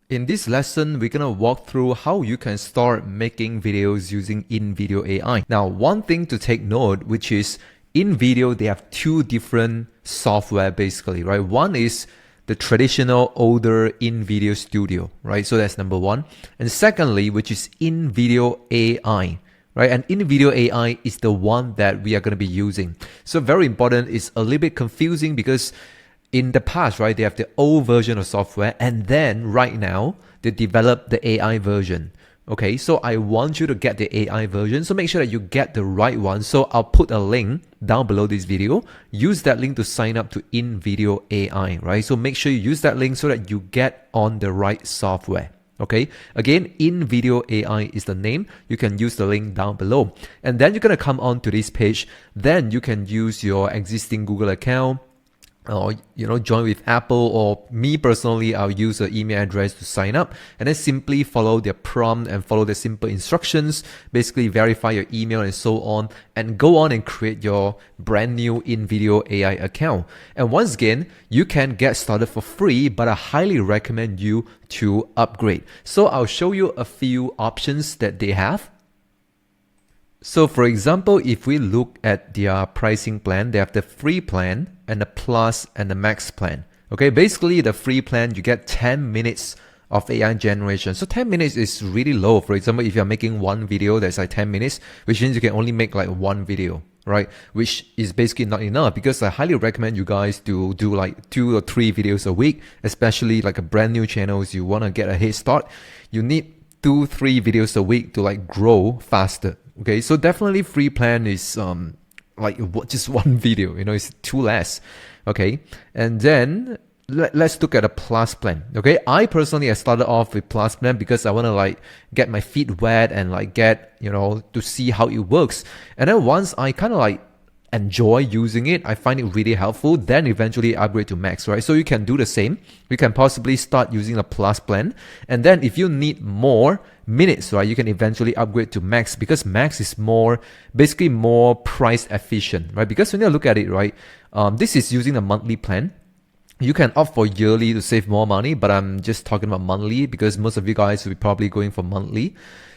In this lesson, we're gonna walk through how you can start making videos using Invideo AI. Now, one thing to take note, which is Invideo, they have two different software basically, right? One is the traditional older Invideo Studio, right? So that's number one. And secondly, which is Invideo AI, right? And Invideo AI is the one that we are gonna be using. So very important, it's a little bit confusing because in the past, right, they have the old version of software, and then right now they develop the AI version. Okay, so I want you to get the AI version, so make sure that you get the right one. So I'll put a link down below this video. Use that link to sign up to Invideo AI, right? So make sure you use that link so that you get on the right software. Okay, again, Invideo AI is the name. You can use the link down below, and then you're gonna come on to this page. Then you can use your existing Google account, or join with Apple, or me personally, I'll use an email address to sign up, and then simply follow their prompt and follow the simple instructions, basically verify your email and so on, and go on and create your brand new Invideo AI account. And once again, you can get started for free, but I highly recommend you to upgrade. So I'll show you a few options that they have. So for example, if we look at their pricing plan, they have the free plan and the plus and the max plan. Okay, basically the free plan, you get 10 minutes of AI generation. So 10 minutes is really low. For example, if you're making one video that's like 10 minutes, which means you can only make like one video, right? Which is basically not enough, because I highly recommend you guys to do like 2 or 3 videos a week, especially like a brand new channels. You want to get a head start. You need 2-3 videos a week to like grow faster. Okay, so definitely free plan is like just one video, it's too less. Okay, and then let's look at a plus plan. Okay, I personally started off with plus plan because I want to like get my feet wet and like get to see how it works. And then once I kind of like enjoy using it, I find it really helpful, then eventually upgrade to max, right? So you can do the same. You can possibly start using the plus plan, and then if you need more minutes, right, you can eventually upgrade to max, because max is basically more price efficient, right? Because when you look at it, right, this is using a monthly plan. You can opt for yearly to save more money, but I'm just talking about monthly because most of you guys will be probably going for monthly.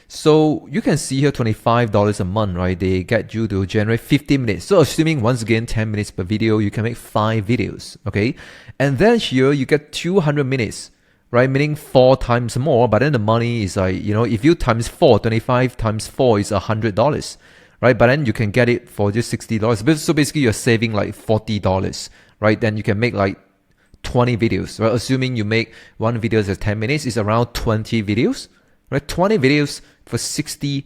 So you can see here $25 a month, right? They get you to generate 15 minutes. So assuming once again 10 minutes per video, you can make 5 videos, okay? And then here you get 200 minutes, right? Meaning 4 times more, but then the money is like, if you times 4, 25 times 4 is $100, right? But then you can get it for just $60. So basically you're saving like $40, right? Then you can make like 20 videos, right? Assuming you make one video that's 10 minutes, is around 20 videos, right? 20 videos for $60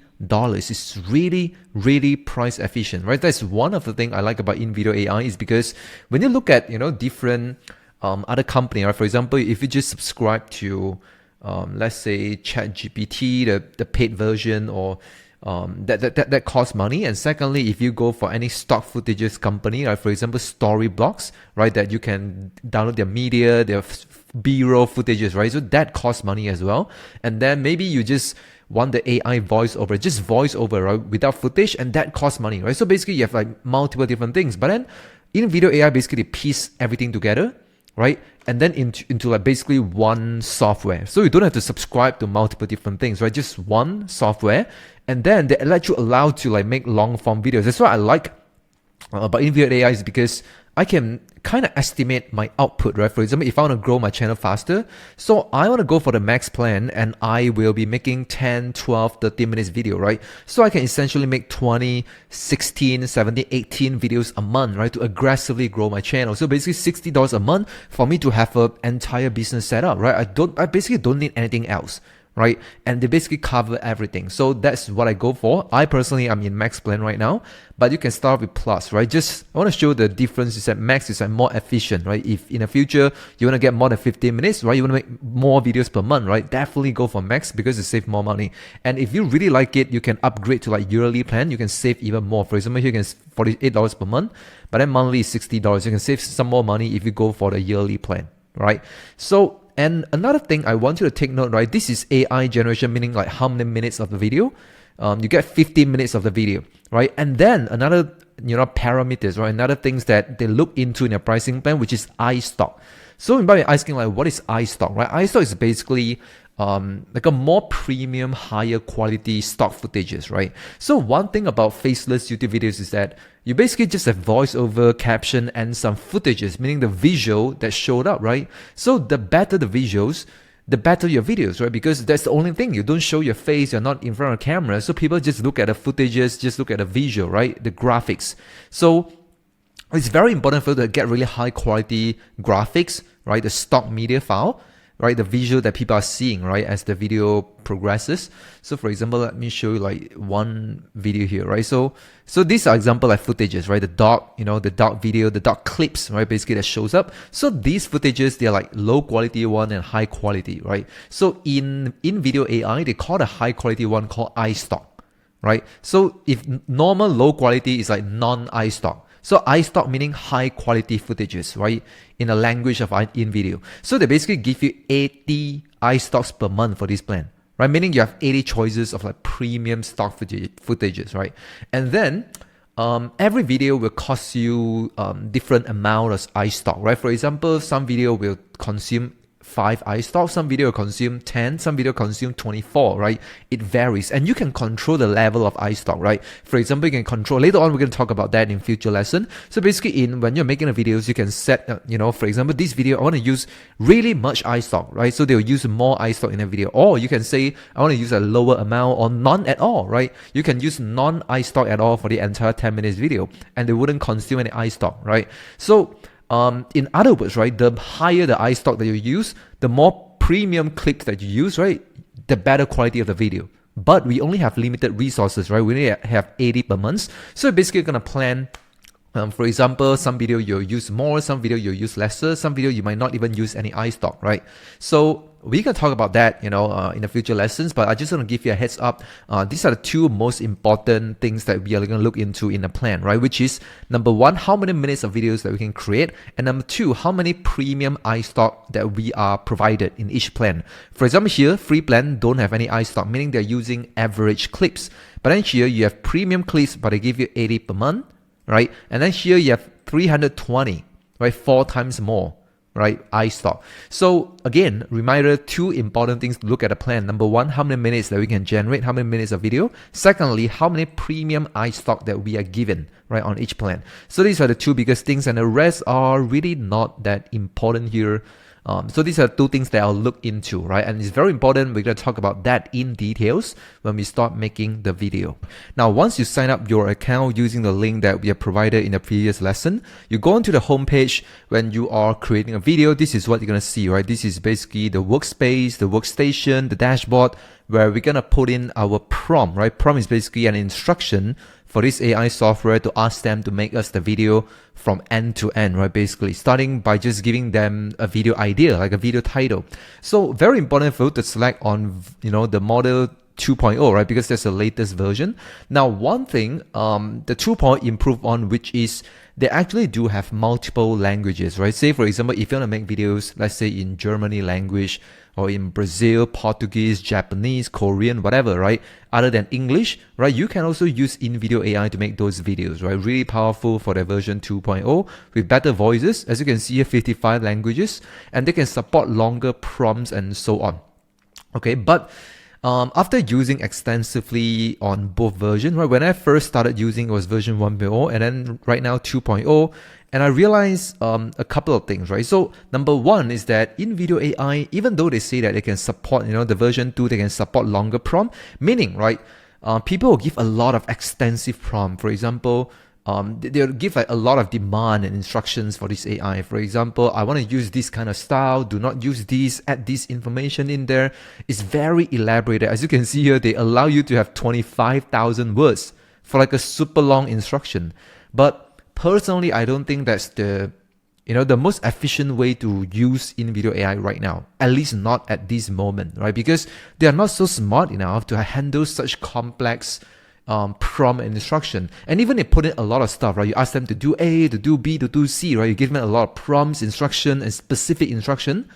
is really, really price efficient, right? That's one of the things I like about Invideo AI, is because when you look at, different other company, right? For example, if you just subscribe to, let's say ChatGPT, the paid version, or that costs money. And secondly, if you go for any stock footages company, like for example Storyblocks, right, that you can download their media, their B-roll footages, right? So that costs money as well. And then maybe you just want the AI voiceover, just voiceover, right, without footage, and that costs money, right? So basically you have like multiple different things, but then Invideo AI basically piece everything together, right? And then into like basically one software. So you don't have to subscribe to multiple different things, right? Just one software. And then they let you allow to like make long form videos. That's what I like about Invideo AI, is because I can kind of estimate my output, right? For example, if I want to grow my channel faster, so I want to go for the max plan, and I will be making 10, 12, 30 minutes video, right? So I can essentially make 20, 16, 17, 18 videos a month, right? To aggressively grow my channel. So basically $60 a month for me to have an entire business set up, right? I basically don't need anything else, right? And they basically cover everything. So that's what I go for. I personally, I'm in max plan right now, but you can start with plus, right? Just, I want to show the difference is that max is like more efficient, right? If in the future you want to get more than 15 minutes, right? You want to make more videos per month, right? Definitely go for max, because you save more money. And if you really like it, you can upgrade to like yearly plan. You can save even more. For example, here you can $48 per month, but then monthly is $60. You can save some more money if you go for the yearly plan, right? So, and another thing I want you to take note, right? This is AI generation, meaning like how many minutes of the video. You get 15 minutes of the video, right? And then another, parameters, right? Another things that they look into in their pricing plan, which is iStock. So you might be asking like, what is iStock, right? iStock is basically like a more premium, higher quality stock footages, right? So one thing about Faceless YouTube videos is that you basically just have voiceover, caption, and some footages, meaning the visual that showed up, right? So the better the visuals, the better your videos, right? Because that's the only thing. You don't show your face, you're not in front of a camera. So people just look at the footages, just look at the visual, right? The graphics. So it's very important for you to get really high quality graphics, right? The stock media file, right? The visual that people are seeing, right? As the video progresses. So for example, let me show you like one video here, right? So these are example like footages, right? The dog, the dog video, the dog clips, right? Basically that shows up. So these footages, they're like low quality one and high quality, right? So in Invideo AI, they call the high quality one called iStock, right? So if normal low quality is like non-iStock. So iStock meaning high quality footages, right? In the language of Invideo. So they basically give you 80 iStocks per month for this plan, right? Meaning you have 80 choices of like premium stock footages, right? And then every video will cost you different amount of iStock, right? For example, some video will consume 5 iStock, some video consume 10, some video consume 24, right? It varies, and you can control the level of iStock, right? For example, you can control, later on we're going to talk about that in future lesson. So basically when you're making the videos, you can set, for example, this video, I want to use really much iStock, right? So they'll use more iStock in a video, or you can say, I want to use a lower amount or none at all, right? You can use non-iStock at all for the entire 10 minutes video, and they wouldn't consume any iStock, right? So in other words, right, the higher the iStock that you use, the more premium clips that you use, right, the better quality of the video. But we only have limited resources, right? We only have 80 per month. So basically you're going to plan, for example, some video you'll use more, some video you'll use lesser, some video you might not even use any iStock, right? So we can talk about that, in the future lessons, but I just want to give you a heads up. These are the two most important things that we are going to look into in the plan, right? Which is number one, how many minutes of videos that we can create, and number two, how many premium iStock that we are provided in each plan. For example, here, free plan don't have any iStock, meaning they're using average clips. But then here you have premium clips, but they give you 80 per month, right? And then here you have 320, right? 4 times more, right? iStock. So again, reminder, 2 important things to look at the plan. Number one, how many minutes that we can generate, how many minutes of video. Secondly, how many premium iStock that we are given, right, on each plan. So these are the 2 biggest things, and the rest are really not that important here. So these are 2 things that I'll look into, right? And it's very important. We're going to talk about that in details when we start making the video. Now, once you sign up your account using the link that we have provided in the previous lesson, you go into the homepage. When you are creating a video, this is what you're going to see, right? This is basically the workspace, the workstation, the dashboard, where we're going to put in our prompt, right? Prompt is basically an instruction for this AI software to ask them to make us the video from end to end, right? Basically, starting by just giving them a video idea, like a video title. So very important for you to select on, the model 2.0, right? Because that's the latest version. Now, one thing, the 2.0 improve on, which is they actually do have multiple languages, right? Say, for example, if you want to make videos, let's say in Germany language, or in Brazil, Portuguese, Japanese, Korean, whatever, right? Other than English, right? You can also use Invideo AI to make those videos, right? Really powerful for the version 2.0 with better voices. As you can see here, 55 languages, and they can support longer prompts and so on. Okay, but after using extensively on both versions, right? When I first started using, it was version 1.0, and then right now 2.0, and I realized a couple of things, right? So number one is that Invideo AI, even though they say that they can support, the version 2, they can support longer prompt, meaning, right, people will give a lot of extensive prompt. For example, they'll give like a lot of demand and instructions for this AI. For example, I want to use this kind of style, do not use this, add this information in there. It's very elaborated. As you can see here, they allow you to have 25,000 words for like a super long instruction. But personally, I don't think that's the most efficient way to use Invideo AI right now, at least not at this moment, right? Because they are not so smart enough to handle such complex prompt and instruction. And even they put in a lot of stuff, right? You ask them to do A, to do B, to do C, right? You give them a lot of prompts, instruction, and specific instruction.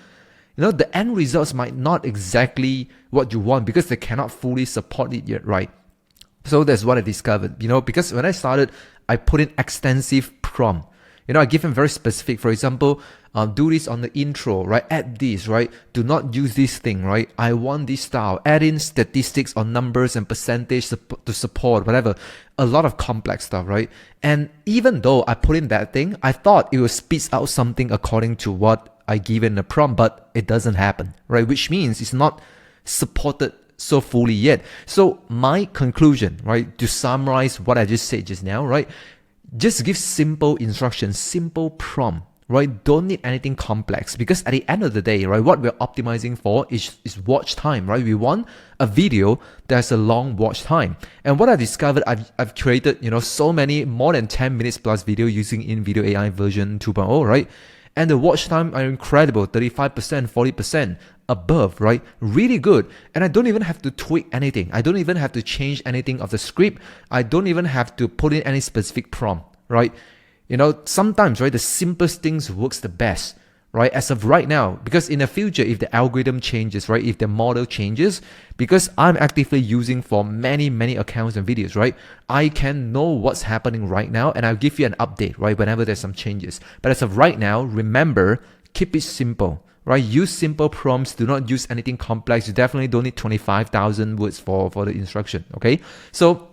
The end results might not exactly what you want because they cannot fully support it yet, right? So that's what I discovered, because when I started, I put in extensive prompt. I give them very specific. For example, do this on the intro, right? Add this, right? Do not use this thing, right? I want this style. Add in statistics or numbers and percentage to support, whatever. A lot of complex stuff, right? And even though I put in that thing, I thought it would spit out something according to what I give in the prompt, but it doesn't happen, right? Which means it's not supported so fully yet. So my conclusion, right, to summarize what I just said just now, right, just give simple instructions, simple prompt, right? Don't need anything complex, because at the end of the day, right, what we're optimizing for is watch time, right? We want a video that has a long watch time. And what I discovered, I've created, so many more than 10 minutes plus video using Invideo AI version 2.0, right? And the watch time are incredible, 35%, 40% above, right? Really good. And I don't even have to tweak anything. I don't even have to change anything of the script. I don't even have to put in any specific prompt, right? Sometimes, right, the simplest things works the best, right? As of right now, because in the future, if the algorithm changes, right, if the model changes, because I'm actively using for many, many accounts and videos, right, I can know what's happening right now, and I'll give you an update, right, whenever there's some changes. But as of right now, remember, keep it simple, right? Use simple prompts. Do not use anything complex. You definitely don't need 25,000 words for the instruction, okay? So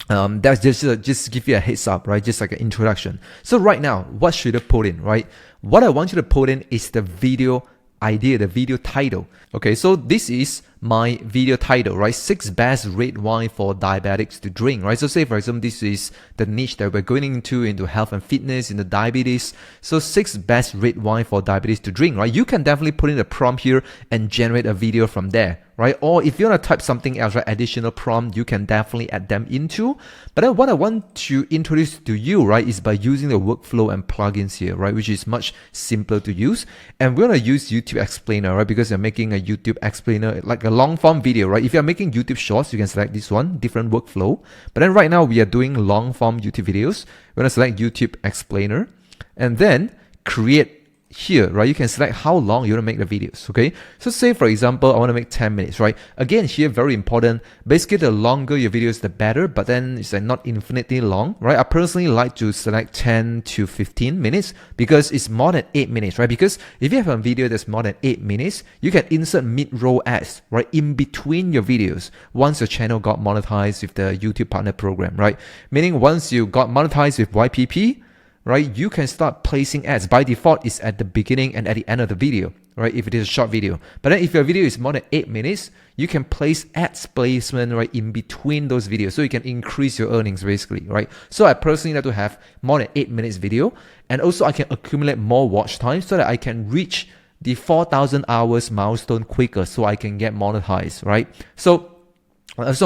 that's just give you a heads up, right? Just like an introduction. So right now, what should I put in, right? What I want you to put in is the video idea, the video title. Okay, so this is my video title, right? 6 best red wine for diabetics to drink, right? So say for example, this is the niche that we're going into health and fitness, into diabetes. So 6 best red wine for diabetes to drink, right? You can definitely put in a prompt here and generate a video from there, right? Or if you want to type something else, right, additional prompt, you can definitely add them into. But then what I want to introduce to you, right, is by using the workflow and plugins here, right, which is much simpler to use. And we're going to use YouTube Explainer, right, because you're making a YouTube Explainer, like a long form video, right? If you're making YouTube Shorts, you can select this one, different workflow. But then right now we are doing long form YouTube videos. We're going to select YouTube Explainer and then create here, right? You can select how long you want to make the videos, okay? So say for example, I want to make 10 minutes, right? Again, here, very important. Basically, the longer your videos, the better, but then it's like not infinitely long, right? I personally like to select 10 to 15 minutes because it's more than 8 minutes, right? Because if you have a video that's more than 8 minutes, you can insert mid-roll ads, right? In between your videos, once your channel got monetized with the YouTube Partner Program, right? Meaning once you got monetized with YPP, right, you can start placing ads. By default, it's at the beginning and at the end of the video, right, if it is a short video. But then if your video is more than 8 minutes, you can place ads placement, right, in between those videos, so you can increase your earnings basically, right? So I personally like to have more than 8 minutes video, and also I can accumulate more watch time so that I can reach the 4,000 hours milestone quicker, so I can get monetized, right? So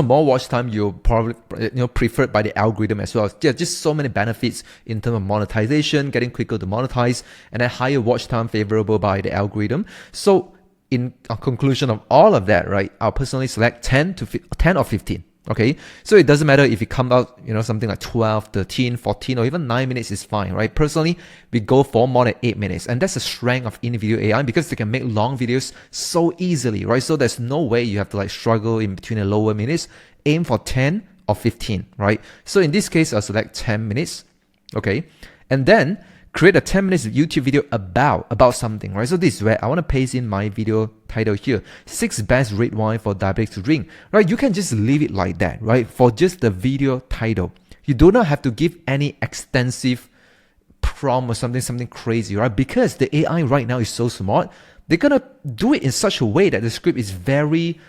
more watch time, you're probably preferred by the algorithm as well. Yeah, just so many benefits in terms of monetization, getting quicker to monetize, and then higher watch time favorable by the algorithm. So in a conclusion of all of that, right, I'll personally select 10 or 15. Okay, so it doesn't matter if it comes out, something like 12, 13, 14, or even 9 minutes is fine, right? Personally, we go for more than 8 minutes, and that's the strength of Invideo AI, because they can make long videos so easily, right? So there's no way you have to struggle in between the lower minutes. Aim for 10 or 15, right? So in this case, I'll select 10 minutes, okay? And then create a 10 minutes YouTube video about something, right? So this is where I want to paste in my video title here, 6 best red wine for diabetics to drink, right? You can just leave it like that, right? For just the video title. You do not have to give any extensive prompt or something crazy, right? Because the AI right now is so smart, they're gonna do it in such a way that the script is very,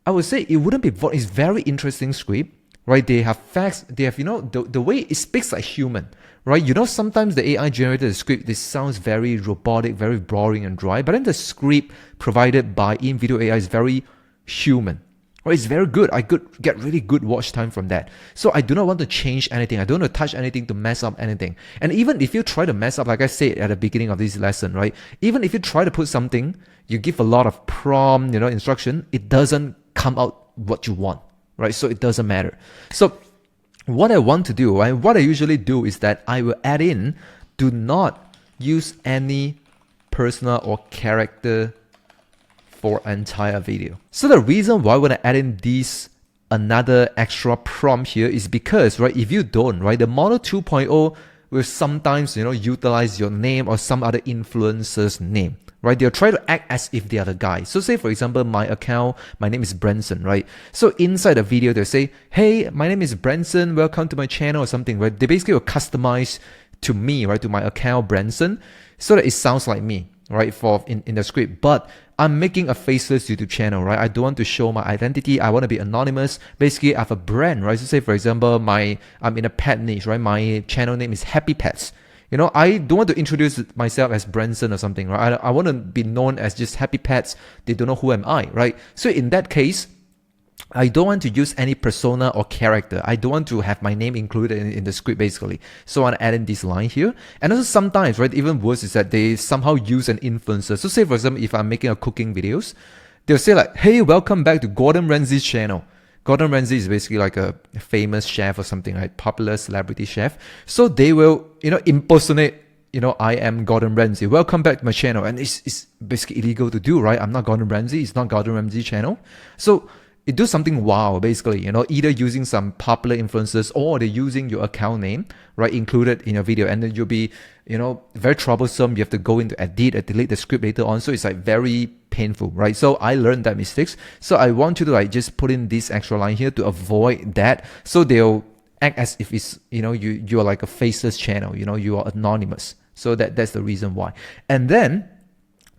I would say it wouldn't be, it's very interesting script, right? They have facts, they have, the way it speaks like human, right? Sometimes the AI generated script, this sounds very robotic, very boring and dry, but then the script provided by Invideo AI is very human, right? It's very good. I could get really good watch time from that. So I do not want to change anything. I don't want to touch anything to mess up anything. And even if you try to mess up, like I said at the beginning of this lesson, right? Even if you try to put something, you give a lot of prompt, instruction, it doesn't come out what you want, right? So it doesn't matter. So what I want to do, and what I usually do, is that I will add in, do not use any personal or character for entire video. So the reason why I want to add in another extra prompt here is because, right, if you don't, right, the model 2.0 will sometimes, utilize your name or some other influencer's name, right? They'll try to act as if they are the guy. So say, for example, my account, my name is Branson, right? So inside the video, they'll say, hey, my name is Branson, welcome to my channel or something, right? They basically will customize to me, right? To my account, Branson, so that it sounds like me, right? In the script. But I'm making a faceless YouTube channel, right? I don't want to show my identity. I want to be anonymous. Basically, I have a brand, right? So say, for example, I'm in a pet niche, right? My channel name is Happy Pets. I don't want to introduce myself as Branson or something, right? I want to be known as just Happy Pets. They don't know who am I, right? So in that case, I don't want to use any persona or character. I don't want to have my name included in the script, basically. So I want to add in this line here. And also sometimes, right, even worse is that they somehow use an influencer. So say, for example, if I'm making a cooking videos, they'll say like, hey, welcome back to Gordon Ramsay's channel. Gordon Ramsay is basically like a famous chef or something, right? Popular celebrity chef. So they will, impersonate, I am Gordon Ramsay. Welcome back to my channel. And it's basically illegal to do, right? I'm not Gordon Ramsay. It's not Gordon Ramsay's channel. So it do something wow, basically, either using some popular influencers or they're using your account name, right, included in your video. And then you'll be, very troublesome. You have to go into edit and delete the script later on. So it's like very painful, right? So I learned that mistakes. So I want you to like just put in this extra line here to avoid that. So they'll act as if it's, you are like a faceless channel, you are anonymous. So that's the reason why. And then,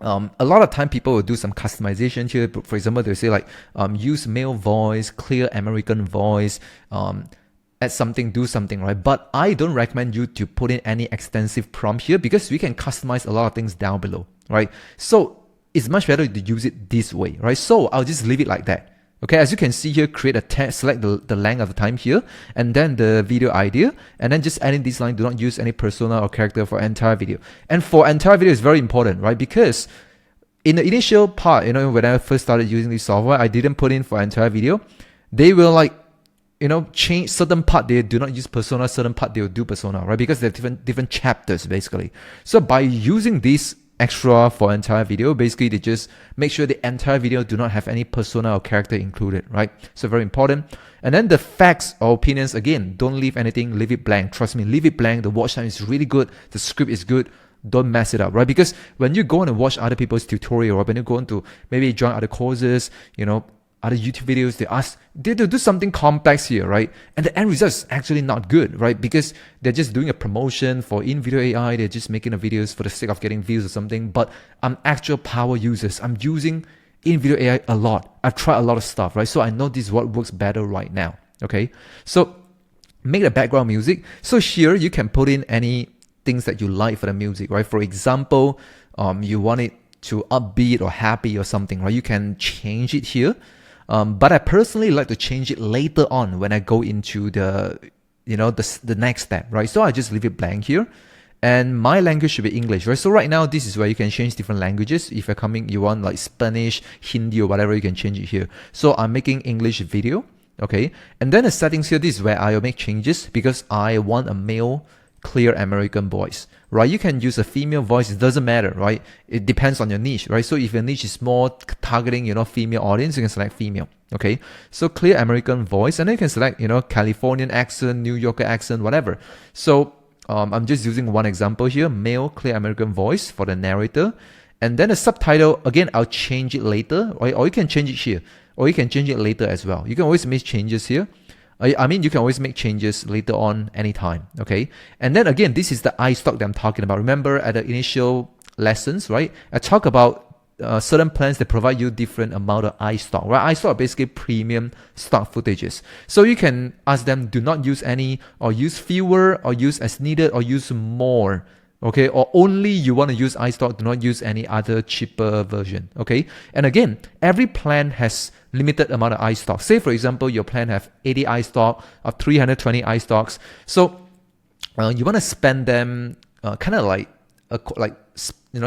a lot of time people will do some customization here. For example, they'll say like, use male voice, clear American voice, add something, do something, right? But I don't recommend you to put in any extensive prompt here because we can customize a lot of things down below, right? So it's much better to use it this way, right? So I'll just leave it like that. Okay, as you can see here, create a tag, select the length of the time here, and then the video idea, and then just add in this line, do not use any persona or character for entire video. And for entire video is very important, right? Because in the initial part, when I first started using this software, I didn't put in for entire video. They will like, change certain part, they do not use persona, certain part they will do persona, right? Because they're different chapters, basically. So by using this extra for entire video, basically they just make sure the entire video do not have any persona or character included, right? So very important. And then the facts or opinions, again, don't leave anything, leave it blank. Trust me, leave it blank. The watch time is really good, the script is good. Don't mess it up, right? Because when you go on and watch other people's tutorial, or when you go on to maybe join other courses, other YouTube videos, they do something complex here, right? And the end result is actually not good, right? Because they're just doing a promotion for Invideo AI. They're just making the videos for the sake of getting views or something. But I'm actual power users. I'm using Invideo AI a lot. I've tried a lot of stuff, right? So I know this is what works better right now, okay? So make the background music. So here you can put in any things that you like for the music, right? For example, you want it to upbeat or happy or something, right? You can change it here. But I personally like to change it later on when I go into the next step, right? So I just leave it blank here. And my language should be English, right? So right now, this is where you can change different languages. If you want like Spanish, Hindi or whatever, you can change it here. So I'm making English video, okay? And then the settings here, this is where I'll make changes because I want a male clear American voice, right? You can use a female voice, it doesn't matter, right? It depends on your niche, right? So if your niche is more targeting, female audience, you can select female, okay? So clear American voice, and then you can select, Californian accent, New Yorker accent, whatever. So I'm just using one example here, male clear American voice for the narrator. And then the subtitle, again, I'll change it later, right? Or you can change it here, or you can change it later as well. You can always make changes here. You can always make changes later on anytime, okay? And then again, this is the iStock that I'm talking about. Remember at the initial lessons, right? I talk about certain plans that provide you different amount of iStock, right? iStock are basically premium stock footages. So you can ask them, do not use any, or use fewer, or use as needed, or use more, okay? Or only you want to use iStock, do not use any other cheaper version, okay? And again, every plan has limited amount of iStock. Say for example, your plan have 80 iStock or 320 iStocks. So you want to spend them kind of like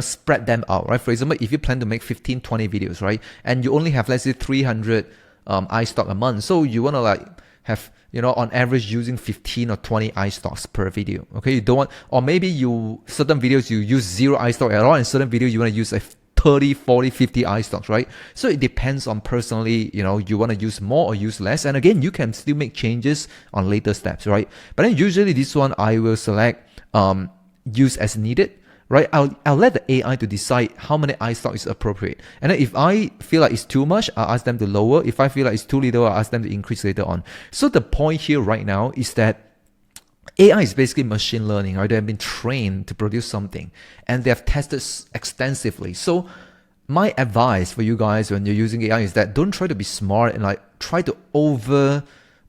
spread them out, right? For example, if you plan to make 15, 20 videos, right? And you only have, let's say 300 iStock a month. So you want to have, on average using 15 or 20 iStocks per video. Okay, you don't want, or maybe certain videos you use 0 iStock at all, and certain videos you want to use 30, 40, 50 iStocks, right? So it depends on personally, you want to use more or use less. And again, you can still make changes on later steps, right? But then usually this one, I will select use as needed, right? I'll let the AI to decide how many iStock is appropriate. And then if I feel like it's too much, I'll ask them to lower. If I feel like it's too little, I'll ask them to increase later on. So the point here right now is that AI is basically machine learning, right? They have been trained to produce something and they have tested extensively. So my advice for you guys when you're using AI is that don't try to be smart and like try to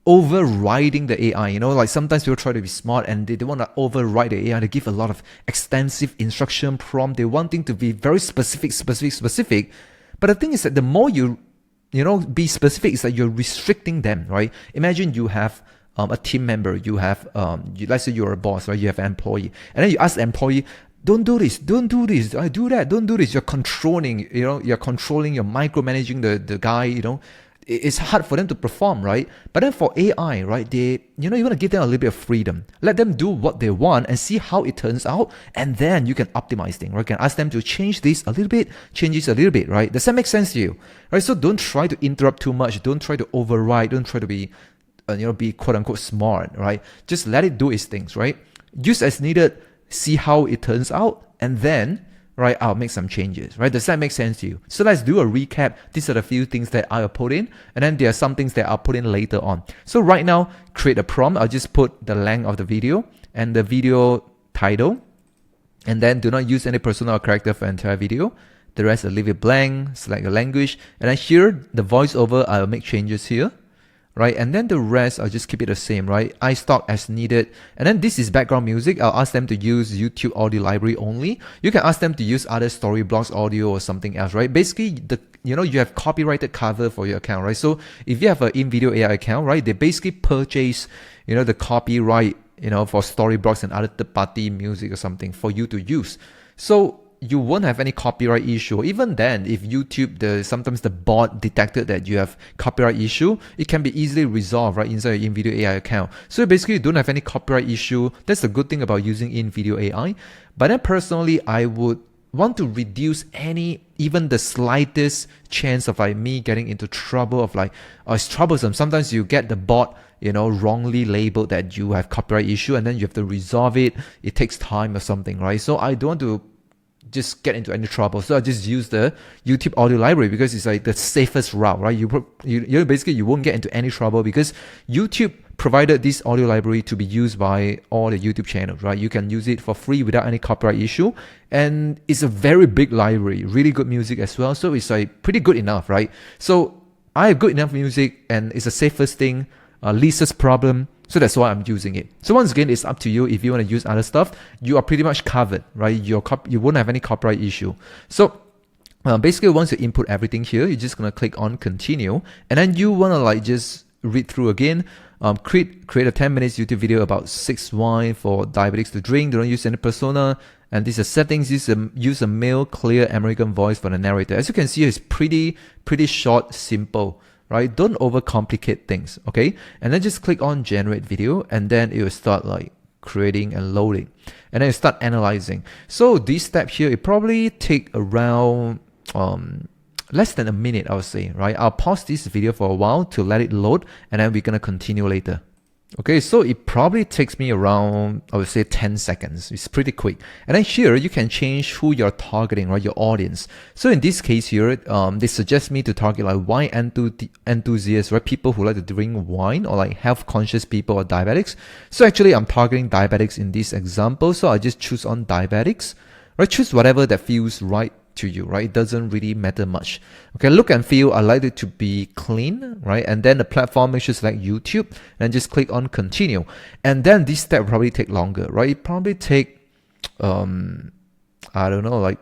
overriding the AI. You know, like sometimes people try to be smart and they want to override the AI. They give a lot of extensive instruction prompt. They want things to be very specific. But the thing is that the more you be specific, is that you're restricting them, right? Imagine you have a team member, you have, let's say you're a boss, right? You have an employee, and then you ask the employee, don't do this, I do that, don't do this. You're controlling, you're micromanaging the guy, It's hard for them to perform, right? But then for AI, right, you want to give them a little bit of freedom. Let them do what they want and see how it turns out. And then you can optimize things, right? You can ask them to change this a little bit, change this a little bit, right? Does that make sense to you? Right? So don't try to interrupt too much. Don't try to override. Don't try to be, be quote unquote smart, right? Just let it do its things, right? Use as needed, see how it turns out, and then, right, I'll make some changes, right? Does that make sense to you? So let's do a recap. These are the few things that I'll put in, and then there are some things that I'll put in later on. So right now, create a prompt. I'll just put the length of the video and the video title, and then do not use any persona or character for entire video. The rest I'll leave it blank, select the language, and then here, the voiceover, I'll make changes here. Right, and then the rest, I'll just keep it the same, right? iStock as needed. And then this is background music. I'll ask them to use YouTube audio library only. You can ask them to use other Storyblocks audio or something else, right? Basically, you have copyrighted cover for your account, right? So if you have an Invideo AI account, right, they basically purchase, the copyright, for Storyblocks and other third-party music or something for you to use. So you won't have any copyright issue. Even then, if YouTube, sometimes the bot detected that you have copyright issue, it can be easily resolved, right, inside your Invideo AI account. So basically, you don't have any copyright issue. That's the good thing about using Invideo AI. But then personally, I would want to reduce even the slightest chance of like me getting into trouble of like, it's troublesome. Sometimes you get the bot, wrongly labeled that you have copyright issue, and then you have to resolve it. It takes time or something, right? So I don't want to just get into any trouble. So I just use the YouTube audio library because it's like the safest route, right? You basically, you won't get into any trouble because YouTube provided this audio library to be used by all the YouTube channels, right? You can use it for free without any copyright issue. And it's a very big library, really good music as well. So it's like pretty good enough, right? So I have good enough music and it's the safest thing, leastest problem. So that's why I'm using it. So once again, it's up to you. If you want to use other stuff, you are pretty much covered, right? You won't have any copyright issue. So basically, once you input everything here, you're just going to click on continue. And then you want to like just read through again. Create a 10 minutes YouTube video about 6 wine for diabetics to drink. Don't use any persona. And these are settings. Use a male, clear American voice for the narrator. As you can see, it's pretty short, simple. Right? Don't overcomplicate things, okay? And then just click on generate video, and then it will start like creating and loading. And then you start analyzing. So this step here, it probably take around less than a minute, I would say, right? I'll pause this video for a while to let it load, and then we're gonna continue later. Okay, so it probably takes me around, I would say 10 seconds. It's pretty quick. And then here, you can change who you're targeting, right? Your audience. So in this case here, they suggest me to target like wine enthusiasts, right? People who like to drink wine, or like health conscious people or diabetics. So actually, I'm targeting diabetics in this example. So I just choose on diabetics, right? Choose whatever that feels right to you, right? It doesn't really matter much. Okay, look and feel, I like it to be clean, right? And then the platform, make sure select YouTube, and just click on continue. And then this step will probably take longer, right? It probably take, I don't know, like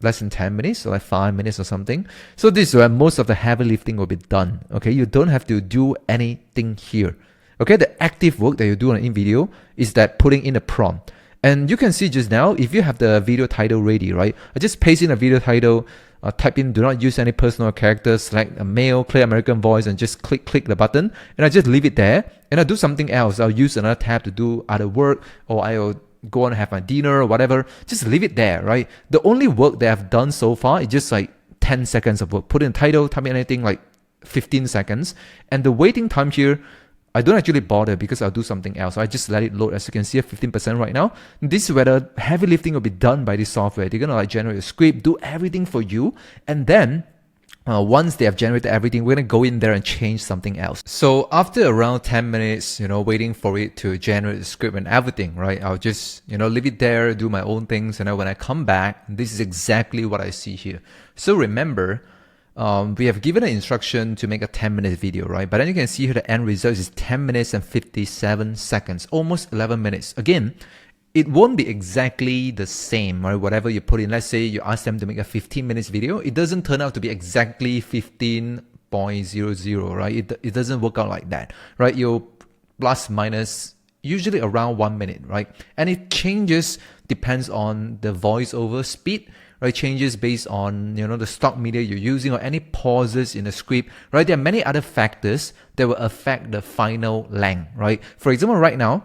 less than 10 minutes, or like 5 minutes or something. So this is where most of the heavy lifting will be done. Okay, you don't have to do anything here. Okay, the active work that you do on Invideo is that putting in a prompt. And you can see just now, if you have the video title ready, right? I just paste in a video title, type in, do not use any personal characters, select a male, clear American voice, and just click the button. And I just leave it there. And I'll do something else. I'll use another tab to do other work, or I'll go on and have my dinner or whatever. Just leave it there, right? The only work that I've done so far is just like 10 seconds of work. Put in title, type in anything like 15 seconds. And the waiting time here, I don't actually bother because I'll do something else. I just let it load. As you can see, at 15% right now. This is where the heavy lifting will be done by this software. They're gonna like generate a script, do everything for you, and then once they have generated everything, we're gonna go in there and change something else. So after around 10 minutes, waiting for it to generate the script and everything, right? I'll just, leave it there, do my own things. And then when I come back, this is exactly what I see here. So remember, we have given an instruction to make a 10-minute video, right? But then you can see here the end result is 10 minutes and 57 seconds, almost 11 minutes. Again, it won't be exactly the same, right? Whatever you put in, let's say you ask them to make a 15 minutes video, it doesn't turn out to be exactly 15.00, right? It doesn't work out like that, right? You'll plus minus usually around 1 minute, right? And it changes, depends on the voiceover speed, right? Changes based on, the stock media you're using or any pauses in the script, right? There are many other factors that will affect the final length, right? For example, right now,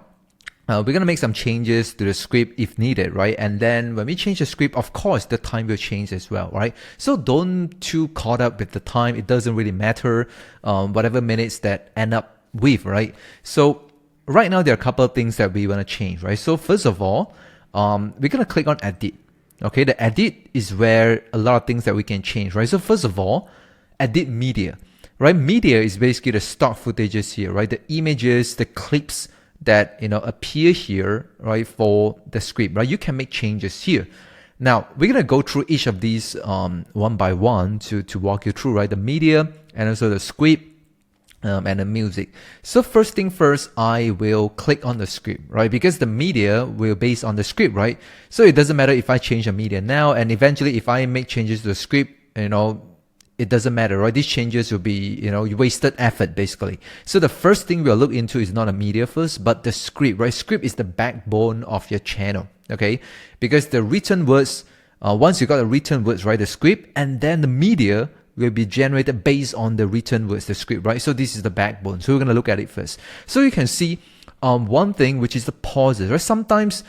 we're going to make some changes to the script if needed, right? And then when we change the script, of course, the time will change as well, right? So don't too caught up with the time. It doesn't really matter, whatever minutes that end up with, right? So right now, there are a couple of things that we want to change, right? So first of all, we're going to click on edit. Okay, the edit is where a lot of things that we can change, right? So first of all, edit media, right? Media is basically the stock footages here, right? The images, the clips that appear here, right, for the script, right? You can make changes here. Now we're gonna go through each of these one by one to walk you through, right? The media and also the script and the music. So first thing first, I will click on the script, right? Because the media will base on the script, right? So it doesn't matter if I change the media now, and eventually if I make changes to the script, it doesn't matter, right? These changes will be, wasted effort basically. So the first thing we'll look into is not a media first, but the script, right? Script is the backbone of your channel, okay? Because the written words, once you got the written words, right, the script, and then the media will be generated based on the written words, the script, right? So this is the backbone. So we're going to look at it first. So you can see one thing, which is the pauses, right? Sometimes,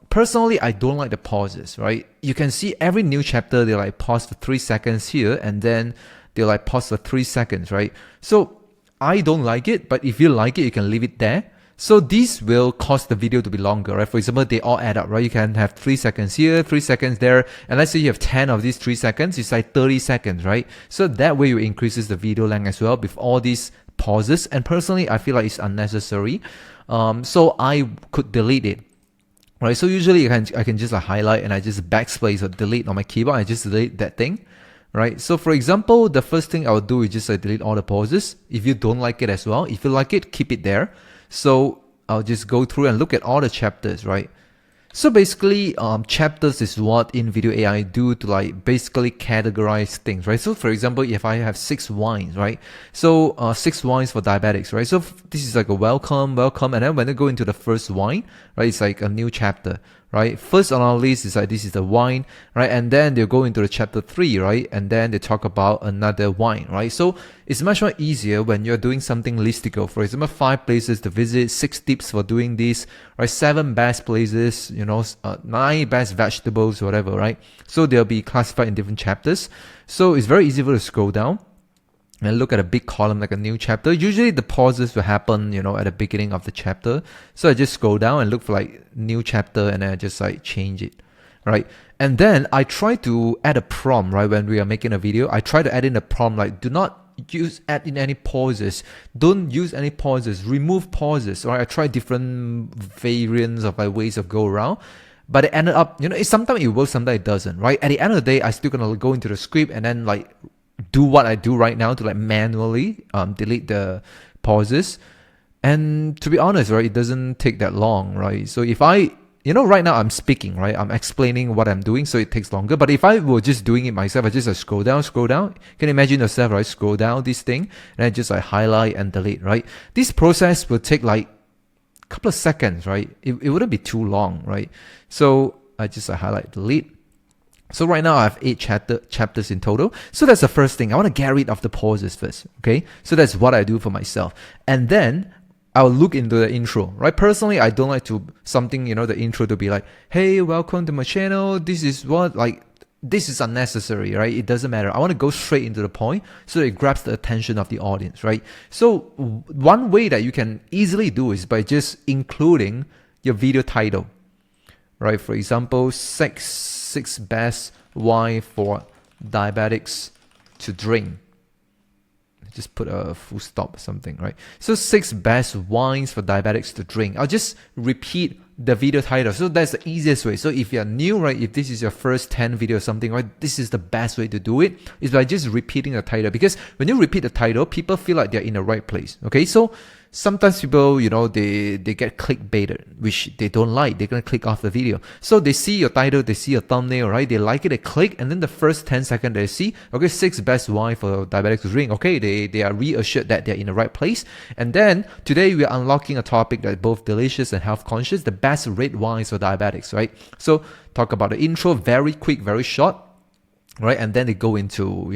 personally, I don't like the pauses, right? You can see every new chapter, they like pause for 3 seconds here, and then they like pause for 3 seconds, right? So I don't like it, but if you like it, you can leave it there. So this will cause the video to be longer, right? For example, they all add up, right? You can have 3 seconds here, 3 seconds there, and let's say you have 10 of these 3 seconds, it's like 30 seconds, right? So that way it increases the video length as well with all these pauses. And personally, I feel like it's unnecessary. So I could delete it. Right, so usually I can just highlight and I just backspace or delete on my keyboard. I just delete that thing, right? So for example, the first thing I would do is just delete all the pauses. If you don't like it as well, if you like it, keep it there. So I'll just go through and look at all the chapters, right? So basically, chapters is what Invideo AI do to like basically categorize things, right? So for example, if I have 6 wines, right? So 6 wines for diabetics, right? So this is like a welcome, and then when they go into the first wine, right? It's like a new chapter, right? First on our list is like this is the wine, right? And then they'll go into the chapter 3, right? And then they talk about another wine, right? So it's much more easier when you're doing something listicle. For example, 5 places to visit, 6 tips for doing this, right? 7 best places, 9 best vegetables, whatever, right? So they'll be classified in different chapters. So it's very easy to scroll down and look at a big column like a new chapter. Usually the pauses will happen, at the beginning of the chapter. So I just scroll down and look for like new chapter, and then I just like change it, right? And then I try to add a prompt, right? When we are making a video, I try to add in a prompt like, do not add in any pauses, don't use any pauses, remove pauses, right? I try different variants of like ways of go around. But it ended up, sometimes it works, sometimes it doesn't, right? At the end of the day, I still gonna go into the script and then like do what I do right now to like manually delete the pauses. And to be honest, right, it doesn't take that long, right? So if I, right now I'm speaking, right? I'm explaining what I'm doing, so it takes longer. But if I were just doing it myself, I just scroll down. Can you imagine yourself, right? Scroll down this thing and I just like highlight and delete, right? This process will take like a couple of seconds, right? It wouldn't be too long, right? So I just highlight, delete. So right now I have 8 chapters in total. So that's the first thing. I want to get rid of the pauses first, okay? So that's what I do for myself. And then I'll look into the intro, right? Personally, I don't like to the intro to be like, hey, welcome to my channel. This is what, like, this is unnecessary, right? It doesn't matter. I want to go straight into the point so that it grabs the attention of the audience, right? So one way that you can easily do is by just including your video title, right? For example, six best wine for diabetics to drink. Just put a full stop or something, right? So 6 best wines for diabetics to drink. I'll just repeat the video title. So that's the easiest way. So if you're new, right, if this is your first 10 video or something, right, this is the best way to do it, is by just repeating the title. Because when you repeat the title, people feel like they're in the right place. Okay, so sometimes people, you know, they get clickbaited, which they don't like. They're gonna click off the video. So they see your title, they see your thumbnail, right? They like it, they click, and then the first 10 seconds they see, okay, 6 best wine for diabetics to drink. Okay, they are reassured that they're in the right place. And then today we are unlocking a topic that is both delicious and health conscious, the best red wines for diabetics, right? So talk about the intro, very quick, very short, right? And then they go into,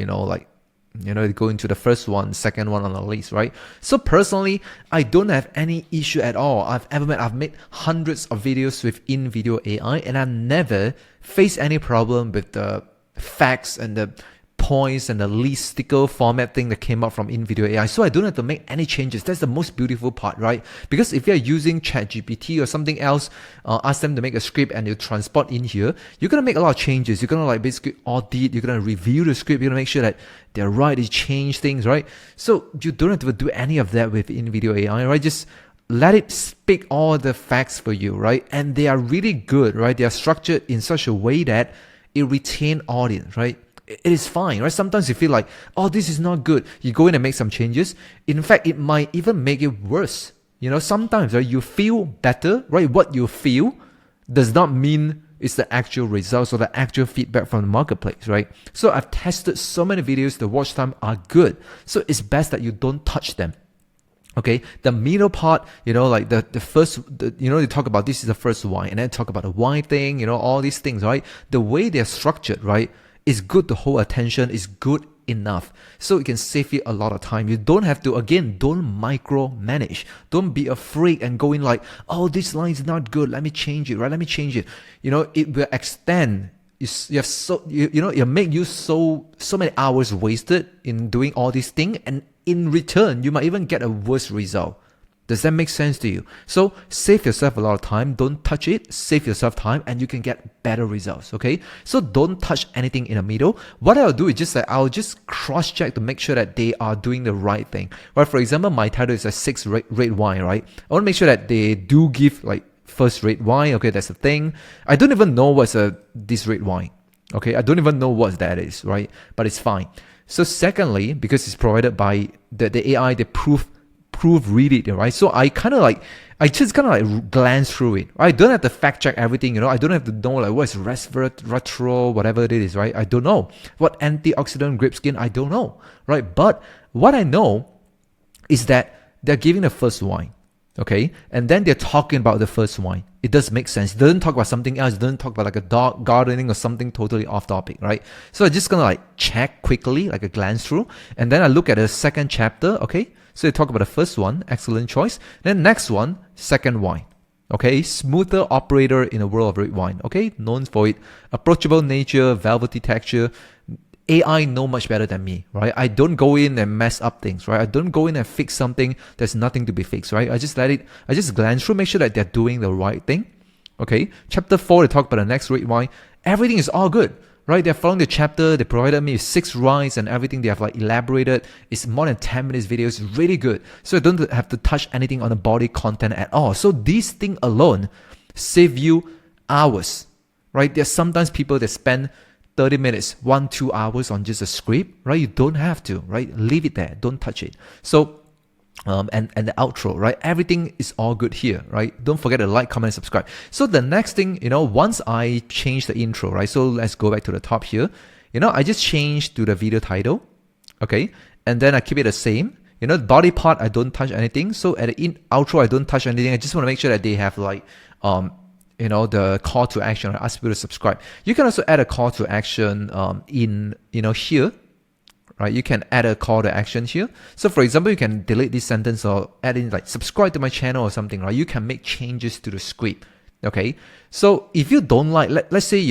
they go into the first one, second one on the list, right? So personally, I don't have any issue at all. I've made hundreds of videos with Invideo AI, and I never faced any problem with the facts and the points and the listicle format thing that came out from Invideo AI. So I don't have to make any changes. That's the most beautiful part, right? Because if you're using ChatGPT or something else, ask them to make a script and you transport in here, you're going to make a lot of changes. You're going to basically audit, you're going to review the script, you're going to make sure that they're right, you change things, right? So you don't have to do any of that with Invideo AI, right? Just let it speak all the facts for you, right? And they are really good, right? They are structured in such a way that it retains audience, right? It is fine, right? Sometimes you feel like, oh, this is not good. You go in and make some changes. In fact, it might even make it worse. Sometimes, right, you feel better, right? What you feel does not mean it's the actual results or the actual feedback from the marketplace, right? So I've tested so many videos, the watch time are good. So it's best that you don't touch them. Okay, the middle part, like the first, they talk about this is the first wine, and then talk about the wine thing, all these things, right? The way they're structured, right? It's good to hold attention, is good enough. So it can save you a lot of time. You don't have to, again, don't micromanage. Don't be afraid and go in like, oh, this line is not good. Let me change it, right? Let me change it. It will extend. It make you so many hours wasted in doing all these things. And in return, you might even get a worse result. Does that make sense to you? So save yourself a lot of time. Don't touch it. Save yourself time and you can get better results, okay? So don't touch anything in the middle. What I'll do is just that I'll just cross-check to make sure that they are doing the right thing. Right? For example, my title is a 6 red wine, right? I want to make sure that they do give like first red wine. Okay, that's the thing. I don't even know what's this red wine. Okay, I don't even know what that is, right? But it's fine. So secondly, because it's provided by the AI, they read it, right? So I just kind of like glance through it. I don't have to fact check everything, I don't have to know like what's resveratrol, whatever it is, right? I don't know. What antioxidant grape skin, I don't know, right? But what I know is that they're giving the first wine, okay? And then they're talking about the first wine. It does make sense. It doesn't talk about something else. It doesn't talk about like a dog gardening or something totally off topic, right? So I'm just gonna like check quickly, like a glance through, and then I look at the second chapter, okay? So they talk about the first one, excellent choice. Then next one, second wine. Okay, smoother operator in the world of red wine. Okay, known for its approachable nature, velvety texture. AI know much better than me, right? I don't go in and mess up things, right? I don't go in and fix something there's nothing to be fixed, right? I just glance through, make sure that they're doing the right thing. Okay, chapter 4, they talk about the next red wine. Everything is all good. Right, they're following the chapter. They provided me with 6 wines and everything. They have like elaborated. It's more than 10 minutes video. It's really good. So I don't have to touch anything on the body content at all. So these things alone save you hours. Right, there's sometimes people that spend 30 minutes, 1-2 hours on just a script. Right, you don't have to. Right, leave it there. Don't touch it. So and the outro, right? Everything is all good here, right? Don't forget to like, comment, and subscribe. So the next thing, once I change the intro, right? So let's go back to the top here. I just changed to the video title, okay? And then I keep it the same. The body part, I don't touch anything. So at the outro, I don't touch anything. I just want to make sure that they have like, the call to action. I ask people to subscribe. You can also add a call to action in, here. Right, you can add a call to action here. So for example, you can delete this sentence or add in like subscribe to my channel or something, right? You can make changes to the script Okay, so if you don't like, let's say,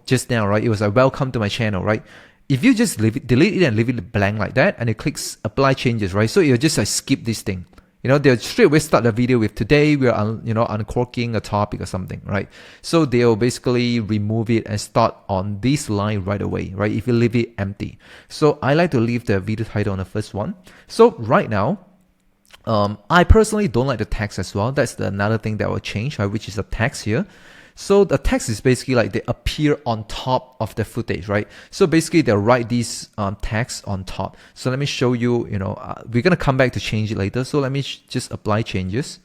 just now, right, it was like, welcome to my channel, right? If you just delete it and leave it blank like that, and it clicks apply changes, right? So you'll just like skip this thing. They'll straight away start the video with today we are uncorking a topic or something, right? So they'll basically remove it and start on this line right away, right? If you leave it empty. So I like to leave the video title on the first one. So right now, I personally don't like the text as well. That's another thing that will change, right? Which is the text here. So the text is basically like they appear on top of the footage, right? So basically they'll write these text on top. So let me show you, we're going to come back to change it later. So let me just apply changes.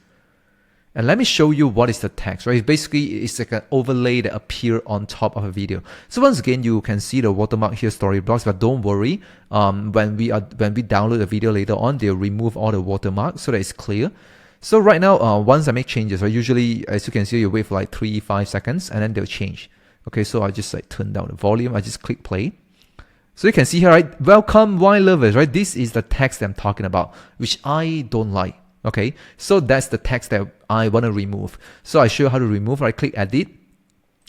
And let me show you what is the text, right? Basically, it's like an overlay that appear on top of a video. So once again, you can see the watermark here, story blocks, but don't worry. When we download the video later on, they'll remove all the watermarks so that it's clear. So right now, once I make changes, right, usually, as you can see, you wait for like 3-5 seconds and then they'll change. Okay, so I just like turn down the volume. I just click play. So you can see here, right? Welcome, wine lovers, right? This is the text that I'm talking about, which I don't like. Okay, so that's the text that I want to remove. So I show you how to remove. Right, click edit.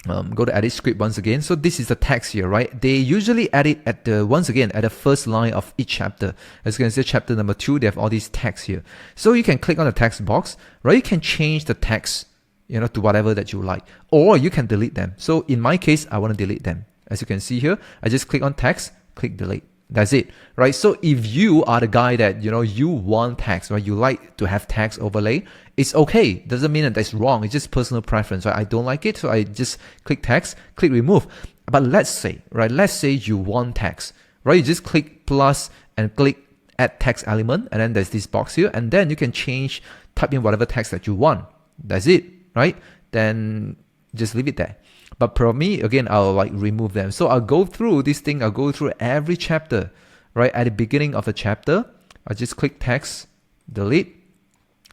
Go to edit script once again. So this is the text here, right? They usually edit at once again at the first line of each chapter. As you can see, chapter number 2, they have all these text here. So you can click on the text box, right? You can change the text, to whatever that you like, or you can delete them. So in my case, I want to delete them. As you can see here, I just click on text, click delete. That's it, right? So if you are the guy that, you want text, right? You like to have text overlay, it's okay. Doesn't mean that that's wrong. It's just personal preference, right? I don't like it, so I just click text, click remove. But let's say you want text, right? You just click plus and click add text element, and then there's this box here, and then you can type in whatever text that you want. That's it, right? Then just leave it there. But for me, again, I'll like remove them. So I'll go through this thing. I'll go through every chapter, right? At the beginning of the chapter, I'll just click text, delete,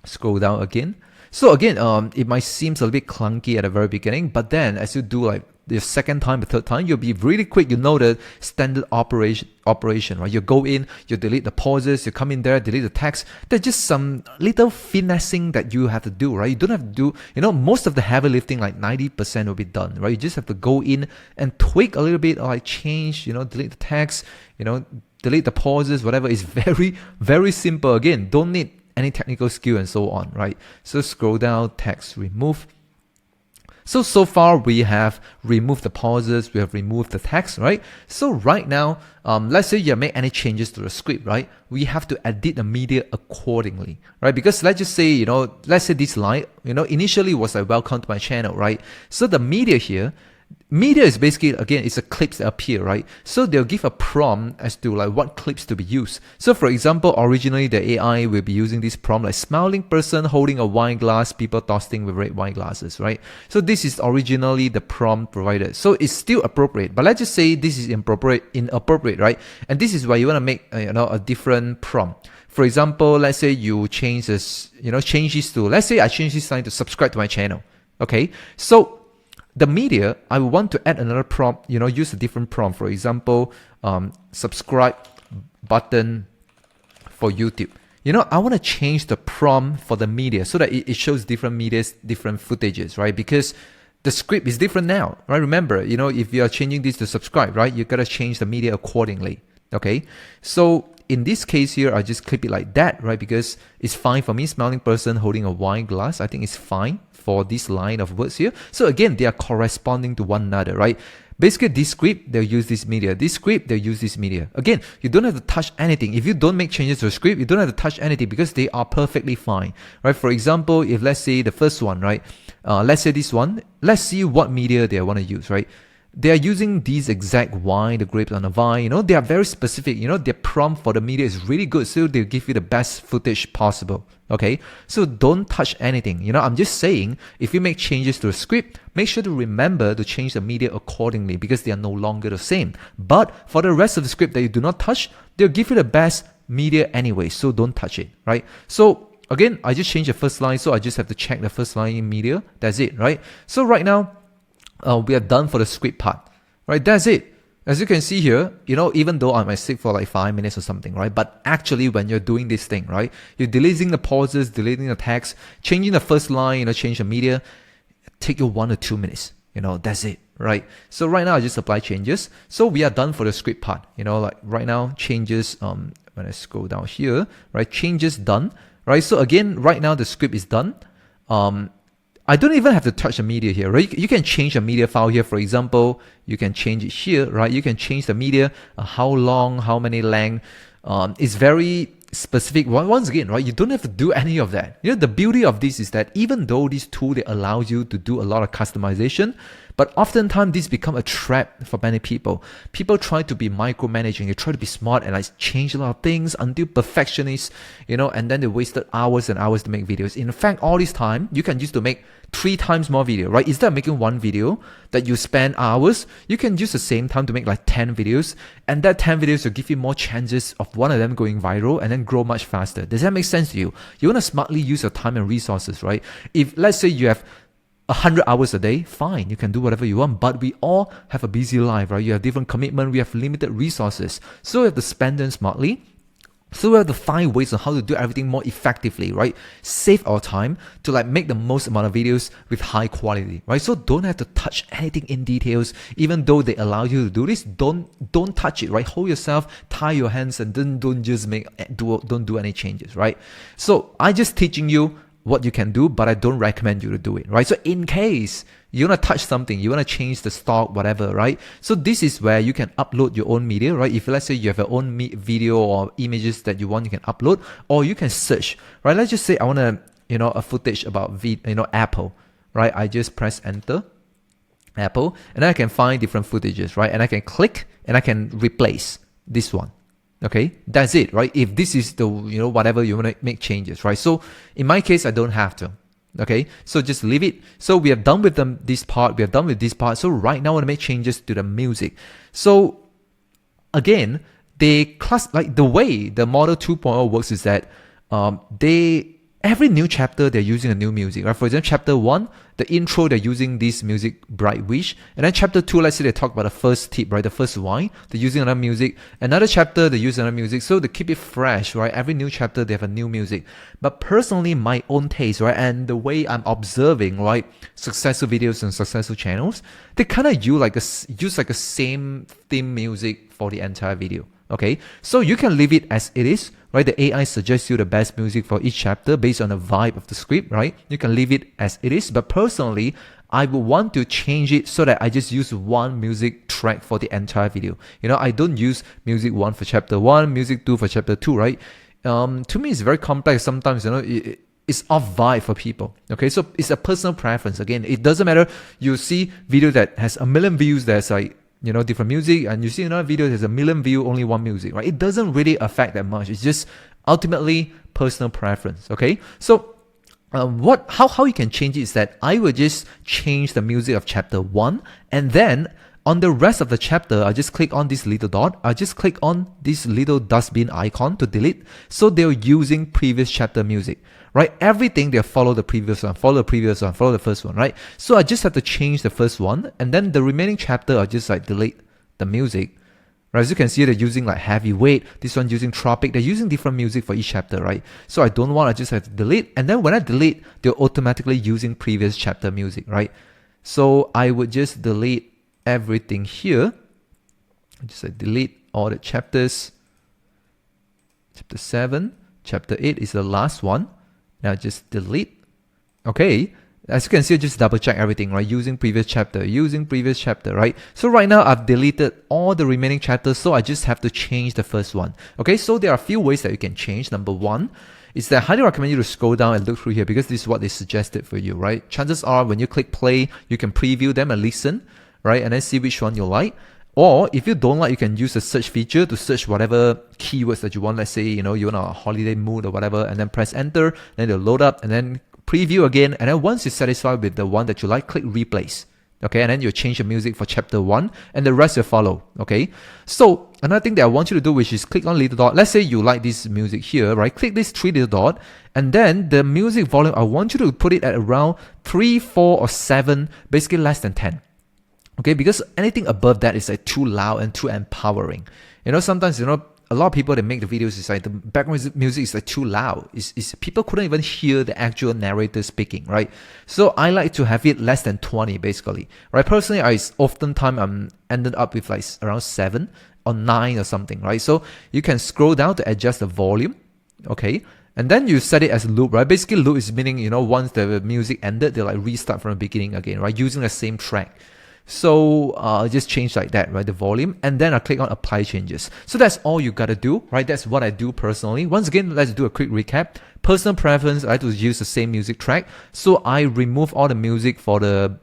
scroll down again. So again, it might seem a little bit clunky at the very beginning, but then as you do like the second time, the third time, you'll be really quick. You know the standard operation, right? You go in, you delete the pauses, you come in there, delete the text. There's just some little finessing that you have to do, right? You don't have to do, most of the heavy lifting, like 90% will be done, right? You just have to go in and tweak a little bit, or like change, delete the text, delete the pauses, whatever. Is very, very simple. Again, don't need any technical skill and so on, right? So scroll down, text, remove. So far we have removed the pauses, we have removed the text, right? So right now, let's say you make any changes to the script, right? We have to edit the media accordingly, right? Because let's just say, let's say this line, initially was like welcome to my channel, right? So the media here, media is basically, again, it's a clips that appear, right? So they'll give a prompt as to like what clips to be used. So for example, originally the AI will be using this prompt like smiling person holding a wine glass, people toasting with red wine glasses, right? So this is originally the prompt provided. So it's still appropriate, but let's just say this is inappropriate, right? And this is why you want to make a different prompt. For example, let's say you change this, change this to, let's say I change this line to subscribe to my channel. Okay, so the media, I want to add another prompt, use a different prompt. For example, subscribe button for YouTube. I want to change the prompt for the media so that it shows different medias, different footages, right? Because the script is different now, right? Remember, if you are changing this to subscribe, right, you got to change the media accordingly. Okay, so in this case here, I just clip it like that, right? Because it's fine for me. Smiling person holding a wine glass, I think it's fine for this line of words here. So again, they are corresponding to one another, right? Basically, this script, they'll use this media. This script, they'll use this media. Again, you don't have to touch anything. If you don't make changes to the script, you don't have to touch anything because they are perfectly fine, right? For example, if let's say the first one, right? Let's say this one, let's see what media they want to use, right? They are using these exact wine, the grapes on the vine, they are very specific, their prompt for the media is really good. So they'll give you the best footage possible. Okay, so don't touch anything. I'm just saying, if you make changes to the script, make sure to remember to change the media accordingly because they are no longer the same. But for the rest of the script that you do not touch, they'll give you the best media anyway. So don't touch it, right? So again, I just changed the first line. So I just have to check the first line in media. That's it, right? So right now, we are done for the script part, right? That's it. As you can see here, even though I might sit for like 5 minutes or something, right? But actually when you're doing this thing, right? You're deleting the pauses, deleting the text, changing the first line, change the media. take you 1 or 2 minutes. That's it, right? So right now I just apply changes. So we are done for the script part. Like right now, changes, when I scroll down here, right? Changes done, right? So again, right now the script is done. I don't even have to touch the media here, right? You can change the media file here. For example, you can change it here, right? You can change the media, how long, how many length. It's very specific. Once again, right? You don't have to do any of that. The beauty of this is that even though this tool, they allows you to do a lot of customization, but oftentimes this become a trap for many people. People try to be micromanaging. They try to be smart and like change a lot of things until perfectionist, and then they wasted hours and hours to make videos. In fact, all this time you can use to make 3 times more video, right? Instead of making 1 video that you spend hours, you can use the same time to make like 10 videos, and that 10 videos will give you more chances of one of them going viral and then grow much faster. Does that make sense to you? You want to smartly use your time and resources, right? If let's say you have 100 hours a day, fine, you can do whatever you want, but we all have a busy life, right? You have different commitment, we have limited resources, so we have to spend them smartly. So we have to find ways on how to do everything more effectively, right? Save our time to like make the most amount of videos with high quality, right? So don't have to touch anything in details. Even though they allow you to do this, don't touch it, right? Hold yourself, tie your hands, and then don't just don't do any changes, right? So I just teaching you what you can do, but I don't recommend you to do it, right? So in case you want to touch something, you want to change the stock, whatever, right? So this is where you can upload your own media, right? If let's say you have your own video or images that you want, you can upload, or you can search, right? Let's just say I want to, a footage about Apple, right? I just press enter, Apple, and then I can find different footages, right? And I can click and I can replace this one. Okay, that's it, right? If this is the, whatever you want to make changes, right? So in my case, I don't have to. Okay, so just leave it. So we are done with this part. We are done with this part. So right now I want to make changes to the music. So again, the way the Model 2.0 works is that every new chapter, they're using a new music, right? For example, chapter 1, the intro, they're using this music, Bright Wish. And then chapter 2, let's say they talk about the first tip, right? The first why, they're using another music. Another chapter, they use another music. So to keep it fresh, right? Every new chapter, they have a new music. But personally, my own taste, right? And the way I'm observing, right? Successful videos and successful channels, they kind of use like a same theme music for the entire video. Okay, so you can leave it as it is, right? The AI suggests you the best music for each chapter based on the vibe of the script, right? You can leave it as it is, but personally, I would want to change it so that I just use one music track for the entire video. I don't use music 1 for chapter 1, music 2 for chapter 2, right? To me, it's very complex sometimes, it's off vibe for people. Okay, so it's a personal preference. Again, it doesn't matter. You see video that has 1 million views, that's like, different music, and you see another video there's 1 million view, only one music, right? It doesn't really affect that much. It's just ultimately personal preference. Okay, so how you can change it is that I will just change the music of chapter 1, and then on the rest of the chapter, I just click on this little dot. I just click on this little dustbin icon to delete. So they're using previous chapter music, right? Everything they follow the previous one, follow the previous one, follow the first one, right? So I just have to change the first one, and then the remaining chapter, I just like delete the music. Right, as you can see, they're using like Heavyweight. This one using Tropic. They're using different music for each chapter, right? So I don't want. I just have to delete, and then when I delete, they're automatically using previous chapter music, right? So I would just delete everything here. Just like delete all the chapters. Chapter 7, chapter 8 is the last one. Now just delete. Okay. As you can see, just double check everything, right? Using previous chapter, right? So right now I've deleted all the remaining chapters, so I just have to change the first one. Okay, so there are a few ways that you can change. Number one is that I highly recommend you to scroll down and look through here, because this is what they suggested for you, right? Chances are when you click play, you can preview them and listen, right? And then see which one you like. Or if you don't like, you can use the search feature to search whatever keywords that you want. Let's say, you're in a holiday mood or whatever, and then press enter, then they'll load up, and then preview again, and then once you're satisfied with the one that you like, click replace. Okay, and then you change the music for chapter 1, and the rest will follow. Okay, so another thing that I want you to do, which is click on little dot. Let's say you like this music here, right? Click this 3 little dot, and then the music volume, I want you to put it at around 3, 4, or 7, basically less than 10. Okay, because anything above that is like too loud and too empowering. Sometimes a lot of people that make the videos is like the background music is like too loud. It's people couldn't even hear the actual narrator speaking, right? So I like to have it less than 20 basically, right? Personally, I'm ended up with like around 7 or 9 or something, right? So you can scroll down to adjust the volume, okay? And then you set it as loop, right? Basically loop is meaning, you know, once the music ended, they like restart from the beginning again, right? Using the same track. So just change like that, right? The volume, and then I click on apply changes. So that's all you gotta do, right? That's what I do personally. Once again, let's do a quick recap. Personal preference, I like to use the same music track. So I remove all the music for the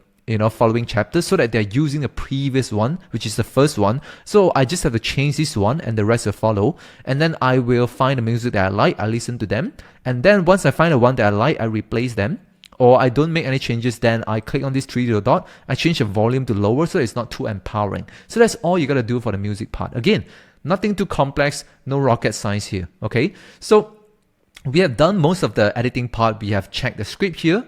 following chapters so that they're using the previous one, which is the first one. So I just have to change this one and the rest will follow. And then I will find the music that I like, I listen to them. And then once I find the one that I like, I replace them. Or I don't make any changes, then I click on this 3 little dot. I change the volume to lower so it's not too empowering. So that's all you gotta do for the music part. Again, nothing too complex, no rocket science here, okay? So we have done most of the editing part. We have checked the script here.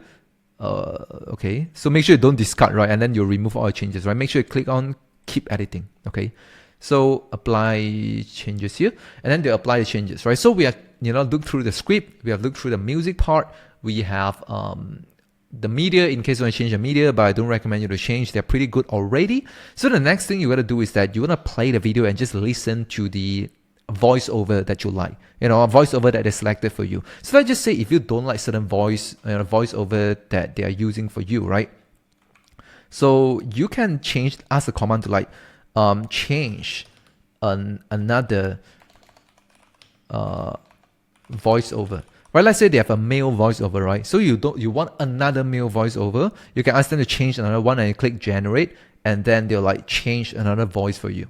Okay, so make sure you don't discard, right? And then you remove all the changes, right? Make sure you click on keep editing, okay? So apply changes here, and then they apply the changes, right? So we have, looked through the script, we have looked through the music part, we have the media in case you want to change the media, but I don't recommend you to change. They're pretty good already. So the next thing you got to do is that you want to play the video and just listen to the voiceover that you like, a voiceover that is selected for you. So let's just say if you don't like certain voiceover that they are using for you, right? So you can ask the command to like change another voiceover. Right, let's say they have a male voiceover, right? So you want another male voiceover. You can ask them to change another one, and you click generate, and then they'll like change another voice for you.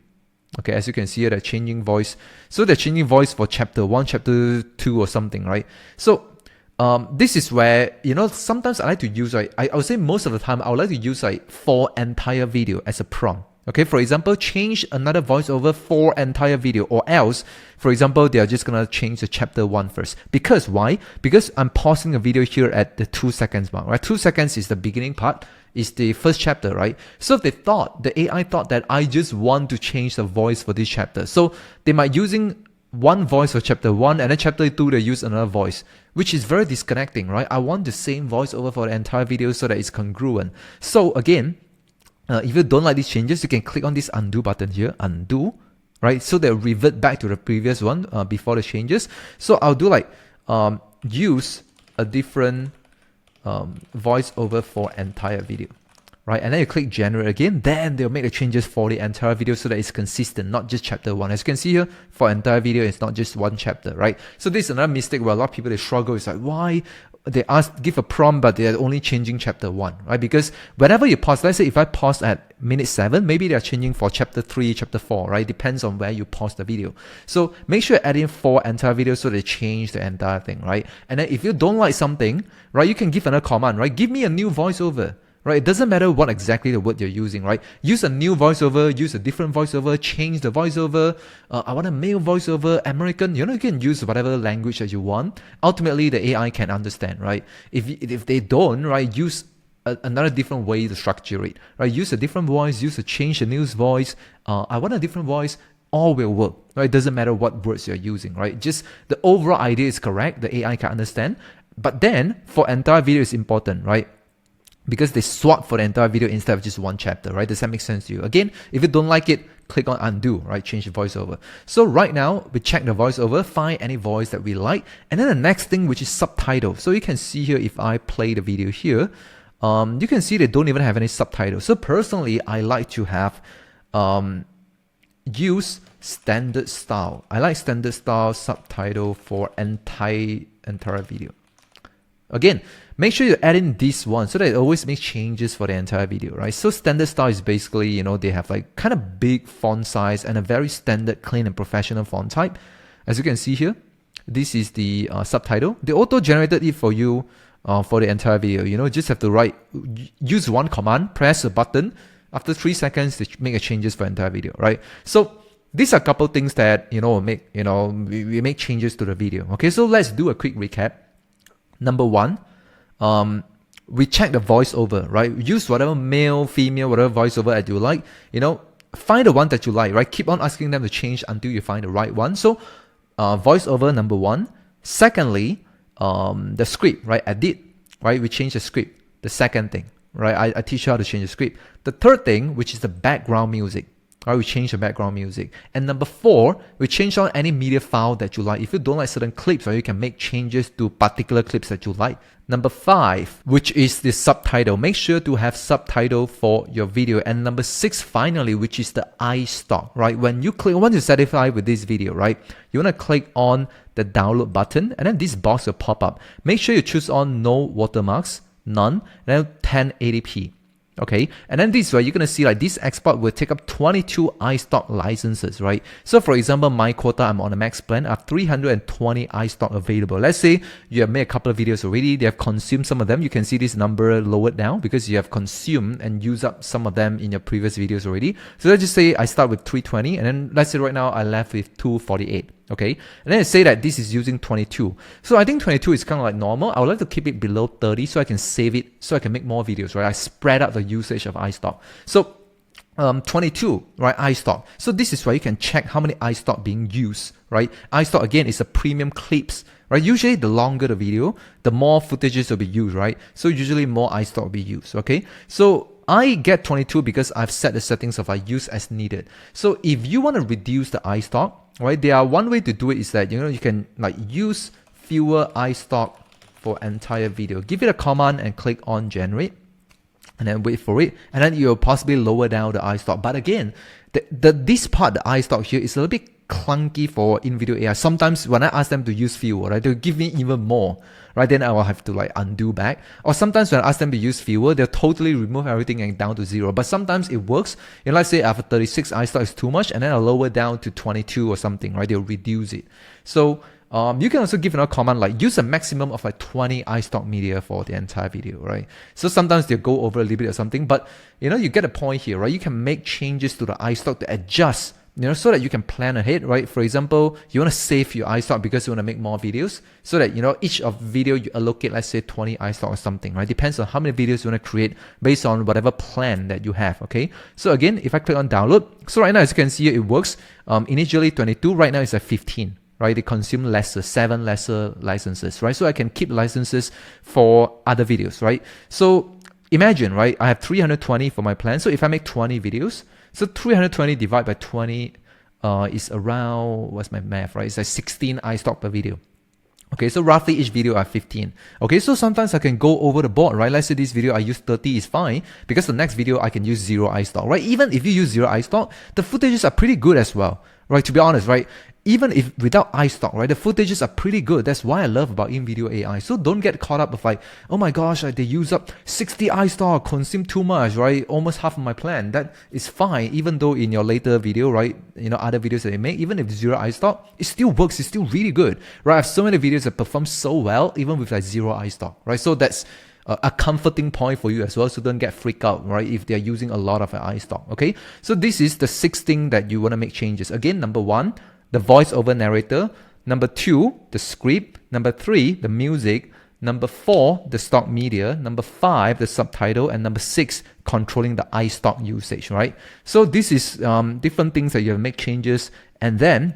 Okay, as you can see here, they're changing voice. So they're changing voice for chapter 1, chapter 2 or something, right? So this is where, sometimes I like to use, I would say most of the time, I would like to use for entire video as a prompt. Okay, for example, change another voiceover for entire video, or else, for example, they are just gonna change the chapter 1 first. Because why? Because I'm pausing the video here at the 2 seconds mark, right? 2 seconds is the beginning part, is the first chapter, right? So the AI thought that I just want to change the voice for this chapter. So they might using one voice for chapter 1, and then chapter 2 they use another voice, which is very disconnecting, right? I want the same voiceover for the entire video so that it's congruent. So again, if you don't like these changes, you can click on this undo button here, undo, right? So they'll revert back to the previous one before the changes. So I'll do like use a different voiceover for entire video, right? And then you click generate again, then they'll make the changes for the entire video so that it's consistent, not just chapter 1. As you can see here, for entire video, it's not just one chapter, right? So this is another mistake where a lot of people, they struggle. It's like, why? They give a prompt, but they're only changing chapter 1, right? Because whenever you pause, let's say if I pause at minute 7, maybe they're changing for chapter 3, chapter 4, right? Depends on where you pause the video. So make sure you add in for entire video so they change the entire thing, right? And then if you don't like something, right, you can give another command, right? Give me a new voiceover. Right, it doesn't matter what exactly the word you're using, right? Use a new voiceover, use a different voiceover, change the voiceover. I want a male voiceover, American. You can use whatever language that you want. Ultimately, the AI can understand, right? If they don't, right, use another different way to structure it, right? Use a different voice, change the news voice. I want a different voice. All will work, right? It doesn't matter what words you're using, right? Just the overall idea is correct. The AI can understand. But then for entire video is important, right? Because they swap for the entire video instead of just one chapter, right? Does that make sense to you? Again, if you don't like it, click on undo, right? Change the voiceover. So right now, we check the voiceover, find any voice that we like. And then the next thing, which is subtitle. So you can see here, if I play the video here, you can see they don't even have any subtitles. So personally, I like to have use standard style. I like standard style subtitle for entire video. Again, make sure you add in this one so that it always makes changes for the entire video, right? So standard style is basically, they have like kind of big font size and a very standard, clean and professional font type. As you can see here, this is the subtitle. They auto-generated it for you for the entire video. Just have to use one command, press a button. After 3 seconds, they make changes for the entire video, right? So these are a couple things that, we make changes to the video. Okay, so let's do a quick recap. Number 1, we check the voiceover, right? Use whatever male, female, whatever voiceover that you like. find the one that you like, right? Keep on asking them to change until you find the right one. So voiceover, number one. Secondly, the script, right? Edit, right? We change the script. The second thing, right? I teach you how to change the script. The third thing, which is the background music. Right, we change the background music. And number four, we change on any media file that you like. If you don't like certain clips, right, you can make changes to particular clips that you like. Number five, which is the subtitle. Make sure to have subtitle for your video. And number six, finally, which is the iStock, right? When you click, once you're satisfied with this video, right, you want to click on the download button, and then this box will pop up. Make sure you choose on no watermarks, none, and then 1080p. Okay, and then this way you're gonna see like this export will take up 22 iStock licenses, right? So for example, my quota, I'm on a max plan, I have 320 iStock available. Let's say you have made a couple of videos already, they have consumed some of them. You can see this number lowered down because you have consumed and used up some of them in your previous videos already. So let's just say I start with 320, and then let's say right now I left with 248. Okay, and then I say that this is using 22. So I think 22 is kind of like normal. I would like to keep it below 30 so I can save it, so I can make more videos, right? I spread out the usage of iStock. So 22, right, iStock. So this is where you can check how many iStock being used, right? iStock again is a premium clips, right? Usually the longer the video, the more footages will be used, right? So usually more iStock will be used, okay? So I get 22 because I've set the settings of I use as needed. So if you want to reduce the iStock, right, there are one way to do it is that, you know, you can like use fewer iStock for entire video. Give it a command and click on generate, and then wait for it, and then you'll possibly lower down the iStock. But again, this part, the iStock here, is a little bit clunky for Invideo AI. Sometimes when I ask them to use fewer, right, they'll give me even more, right? Then I will have to like undo back. Or sometimes when I ask them to use fewer, they'll totally remove everything and down to 0. But sometimes it works. You know, let's say after 36 iStock is too much, and then I'll lower down to 22 or something, right? They'll reduce it. So you can also give another command like use a maximum of like 20 iStock media for the entire video, right? So sometimes they'll go over a little bit or something, but you know, you get a point here, right? You can make changes to the iStock to adjust, you know, so that you can plan ahead, right? For example, you want to save your iStock because you want to make more videos, so that, you know, each of video you allocate, let's say 20 iStock or something, right? Depends on how many videos you want to create based on whatever plan that you have, okay? So again, if I click on download, so right now, as you can see, it works. Initially 22, right now it's at 15. Right, they consume lesser, 7 lesser licenses, right? So I can keep licenses for other videos, right? So imagine, right, I have 320 for my plan. So if I make 20 videos, so 320 divided by 20 is around, what's my math, right? It's like 16 iStock per video. Okay, so roughly each video I have 15. Okay, so sometimes I can go over the board, right? Let's say this video I use 30 is fine, because the next video I can use 0 iStock, right? Even if you use 0 iStock, the footages are pretty good as well, right? To be honest, right? Even if without iStock, right, the footages are pretty good. That's why I love about Invideo AI. So don't get caught up with like, oh my gosh, like they use up 60 iStock, consume too much, right? Almost half of my plan. That is fine, even though in your later video, right, you know, other videos that you make, even if 0 iStock, it still works. It's still really good, right? I have so many videos that perform so well, even with like 0 iStock, right? So that's a comforting point for you as well. So don't get freaked out, right, if they're using a lot of iStock, okay? So this is the 6th thing that you want to make changes. Again, number 1, the voiceover narrator. Number 2, the script. Number 3, the music. Number 4, the stock media. Number 5, the subtitle. And number 6, controlling the iStock usage, right? So this is different things that you have to make changes. And then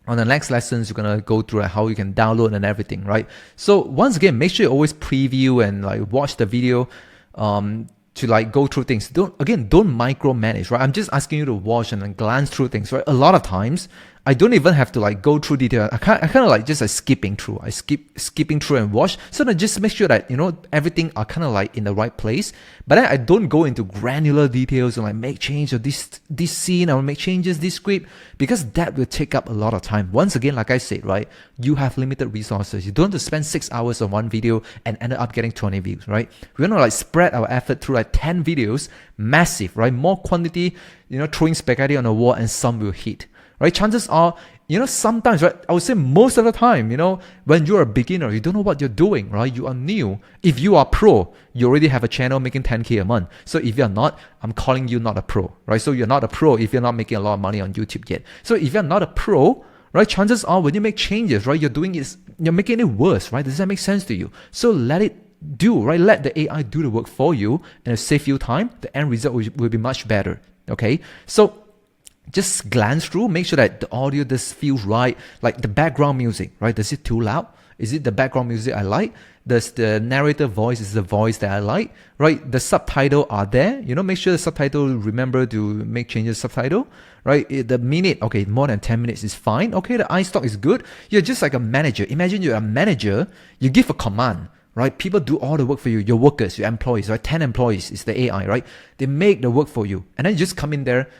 on the next lessons, you're going to go through how you can download and everything, right? So once again, make sure you always preview and like watch the video to like go through things. Don't micromanage, right? I'm just asking you to watch and then glance through things, right? A lot of times, I don't even have to like go through detail. I kind of like just like skipping through. I skipping through and watch. So then just make sure that, you know, everything are kind of like in the right place. But then I don't go into granular details and like make change of this scene. I will make changes, this script, because that will take up a lot of time. Once again, like I said, right, you have limited resources. You don't have to spend 6 hours on one video and end up getting 20 views, right? We want to like spread our effort through like 10 videos, massive, right? More quantity, you know, throwing spaghetti on the wall, and some will hit. Right? Chances are, you know, sometimes, right, I would say most of the time, you know, when you're a beginner, you don't know what you're doing, right? You are new. If you are pro, you already have a channel making 10K a month. So if you're not, I'm calling you not a pro, right? So you're not a pro if you're not making a lot of money on YouTube yet. So if you're not a pro, right, chances are when you make changes, right, you're making it worse, right? Does that make sense to you? So let it do, right? Let the AI do the work for you, and it'll save you time. The end result will be much better, okay? So just glance through, make sure that the audio does feel right, like the background music, right? Does it too loud? Is it the background music I like? Does the narrator voice is the voice that I like, right? The subtitle are there, make sure the subtitle, remember to make changes subtitle, right? The minute, okay, more than 10 minutes is fine. Okay, the iStock is good. You're just like a manager. Imagine you're a manager, you give a command, right? People do all the work for you, your workers, your employees, right? 10 employees is the AI, right? They make the work for you. And then you just come in there,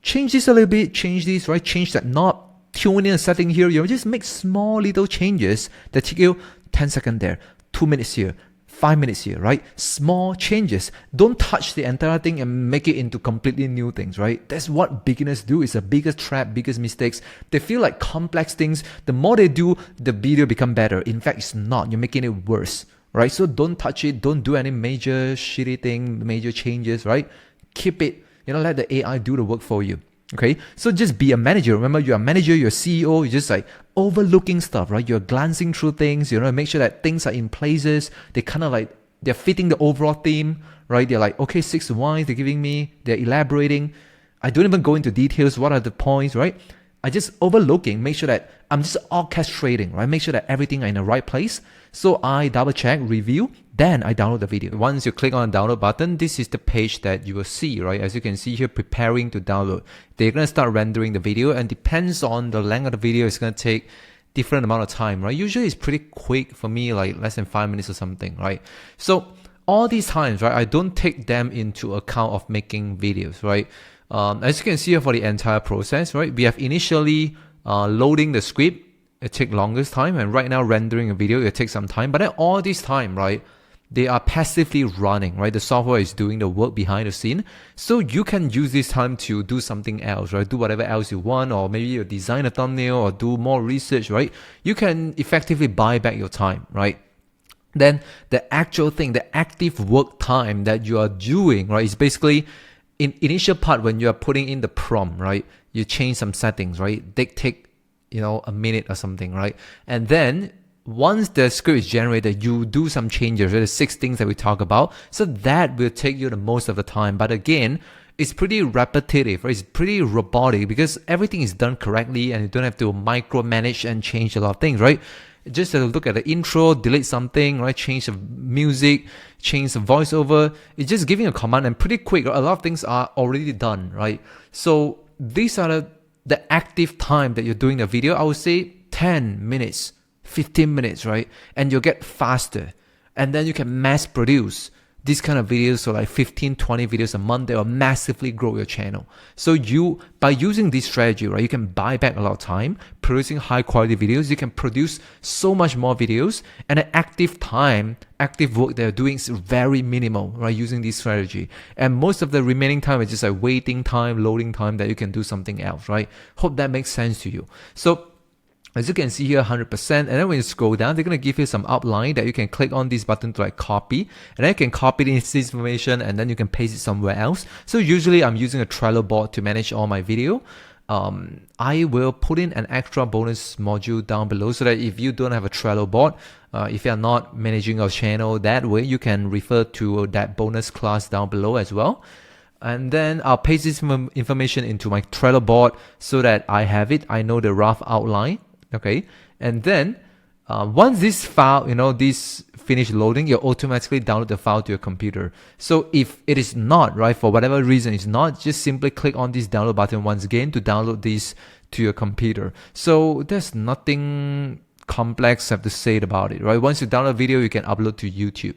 change this a little bit, change this, right? Change that knob, tune in a setting here. Just make small little changes that take you 10 seconds there, 2 minutes here, 5 minutes here, right? Small changes. Don't touch the entire thing and make it into completely new things, right? That's what beginners do. It's the biggest trap, biggest mistakes. They feel like complex things. The more they do, the video become better. In fact, it's not. You're making it worse, right? So don't touch it. Don't do any major shitty thing, major changes, right? Keep it. Let the AI do the work for you. Okay, so just be a manager. Remember, you're a manager, you're a CEO, you're just like overlooking stuff, right? You're glancing through things, make sure that things are in places. They kind of like, they're fitting the overall theme, right? They're like, okay, 6 wines they're giving me, they're elaborating. I don't even go into details. What are the points, right? I just overlooking, make sure that I'm just orchestrating, right? Make sure that everything are in the right place. So I double check, review, then I download the video. Once you click on the download button, this is the page that you will see, right? As you can see here, preparing to download. They're going to start rendering the video, and depends on the length of the video, it's going to take different amount of time, right? Usually it's pretty quick for me, like less than 5 minutes or something, right? So all these times, right, I don't take them into account of making videos, right? As you can see here for the entire process, right, we have initially loading the script. It takes longest time, and right now rendering a video, it takes some time. But then all this time, right, they are passively running, right? The software is doing the work behind the scene. So you can use this time to do something else, right? Do whatever else you want, or maybe you design a thumbnail or do more research, right? You can effectively buy back your time, right? Then the actual thing, the active work time that you are doing, right, is basically in initial part when you are putting in the prompt, right? You change some settings, right? They take, a minute or something, right? And then once the script is generated, you do some changes, right? The 6 things that we talk about. So that will take you the most of the time. But again, it's pretty repetitive, right? It's pretty robotic because everything is done correctly and you don't have to micromanage and change a lot of things, right? Just to look at the intro, delete something, right? Change the music, change the voiceover. It's just giving a command and pretty quick. A lot of things are already done, right? So these are the active time that you're doing the video. I would say 10 minutes, 15 minutes, right? And you'll get faster. And then you can mass produce these kind of videos, so like 15, 20 videos a month, they will massively grow your channel. So by using this strategy, right, you can buy back a lot of time, producing high quality videos. You can produce so much more videos, and the active work they're doing is very minimal, right, using this strategy. And most of the remaining time is just like waiting time, loading time that you can do something else, right? Hope that makes sense to you. So as you can see here, 100%. And then when you scroll down, they're going to give you some outline that you can click on this button to like copy. And then you can copy this information and then you can paste it somewhere else. So usually I'm using a Trello board to manage all my video. I will put in an extra bonus module down below so that if you don't have a Trello board, if you're not managing your channel that way, you can refer to that bonus class down below as well. And then I'll paste this information into my Trello board so that I have it. I know the rough outline. Okay, and then once this file, this finish loading, you automatically download the file to your computer. So if it is not, right, for whatever reason it's not, just simply click on this download button once again to download this to your computer. So there's nothing complex I have to say about it, right? Once you download a video, you can upload to YouTube.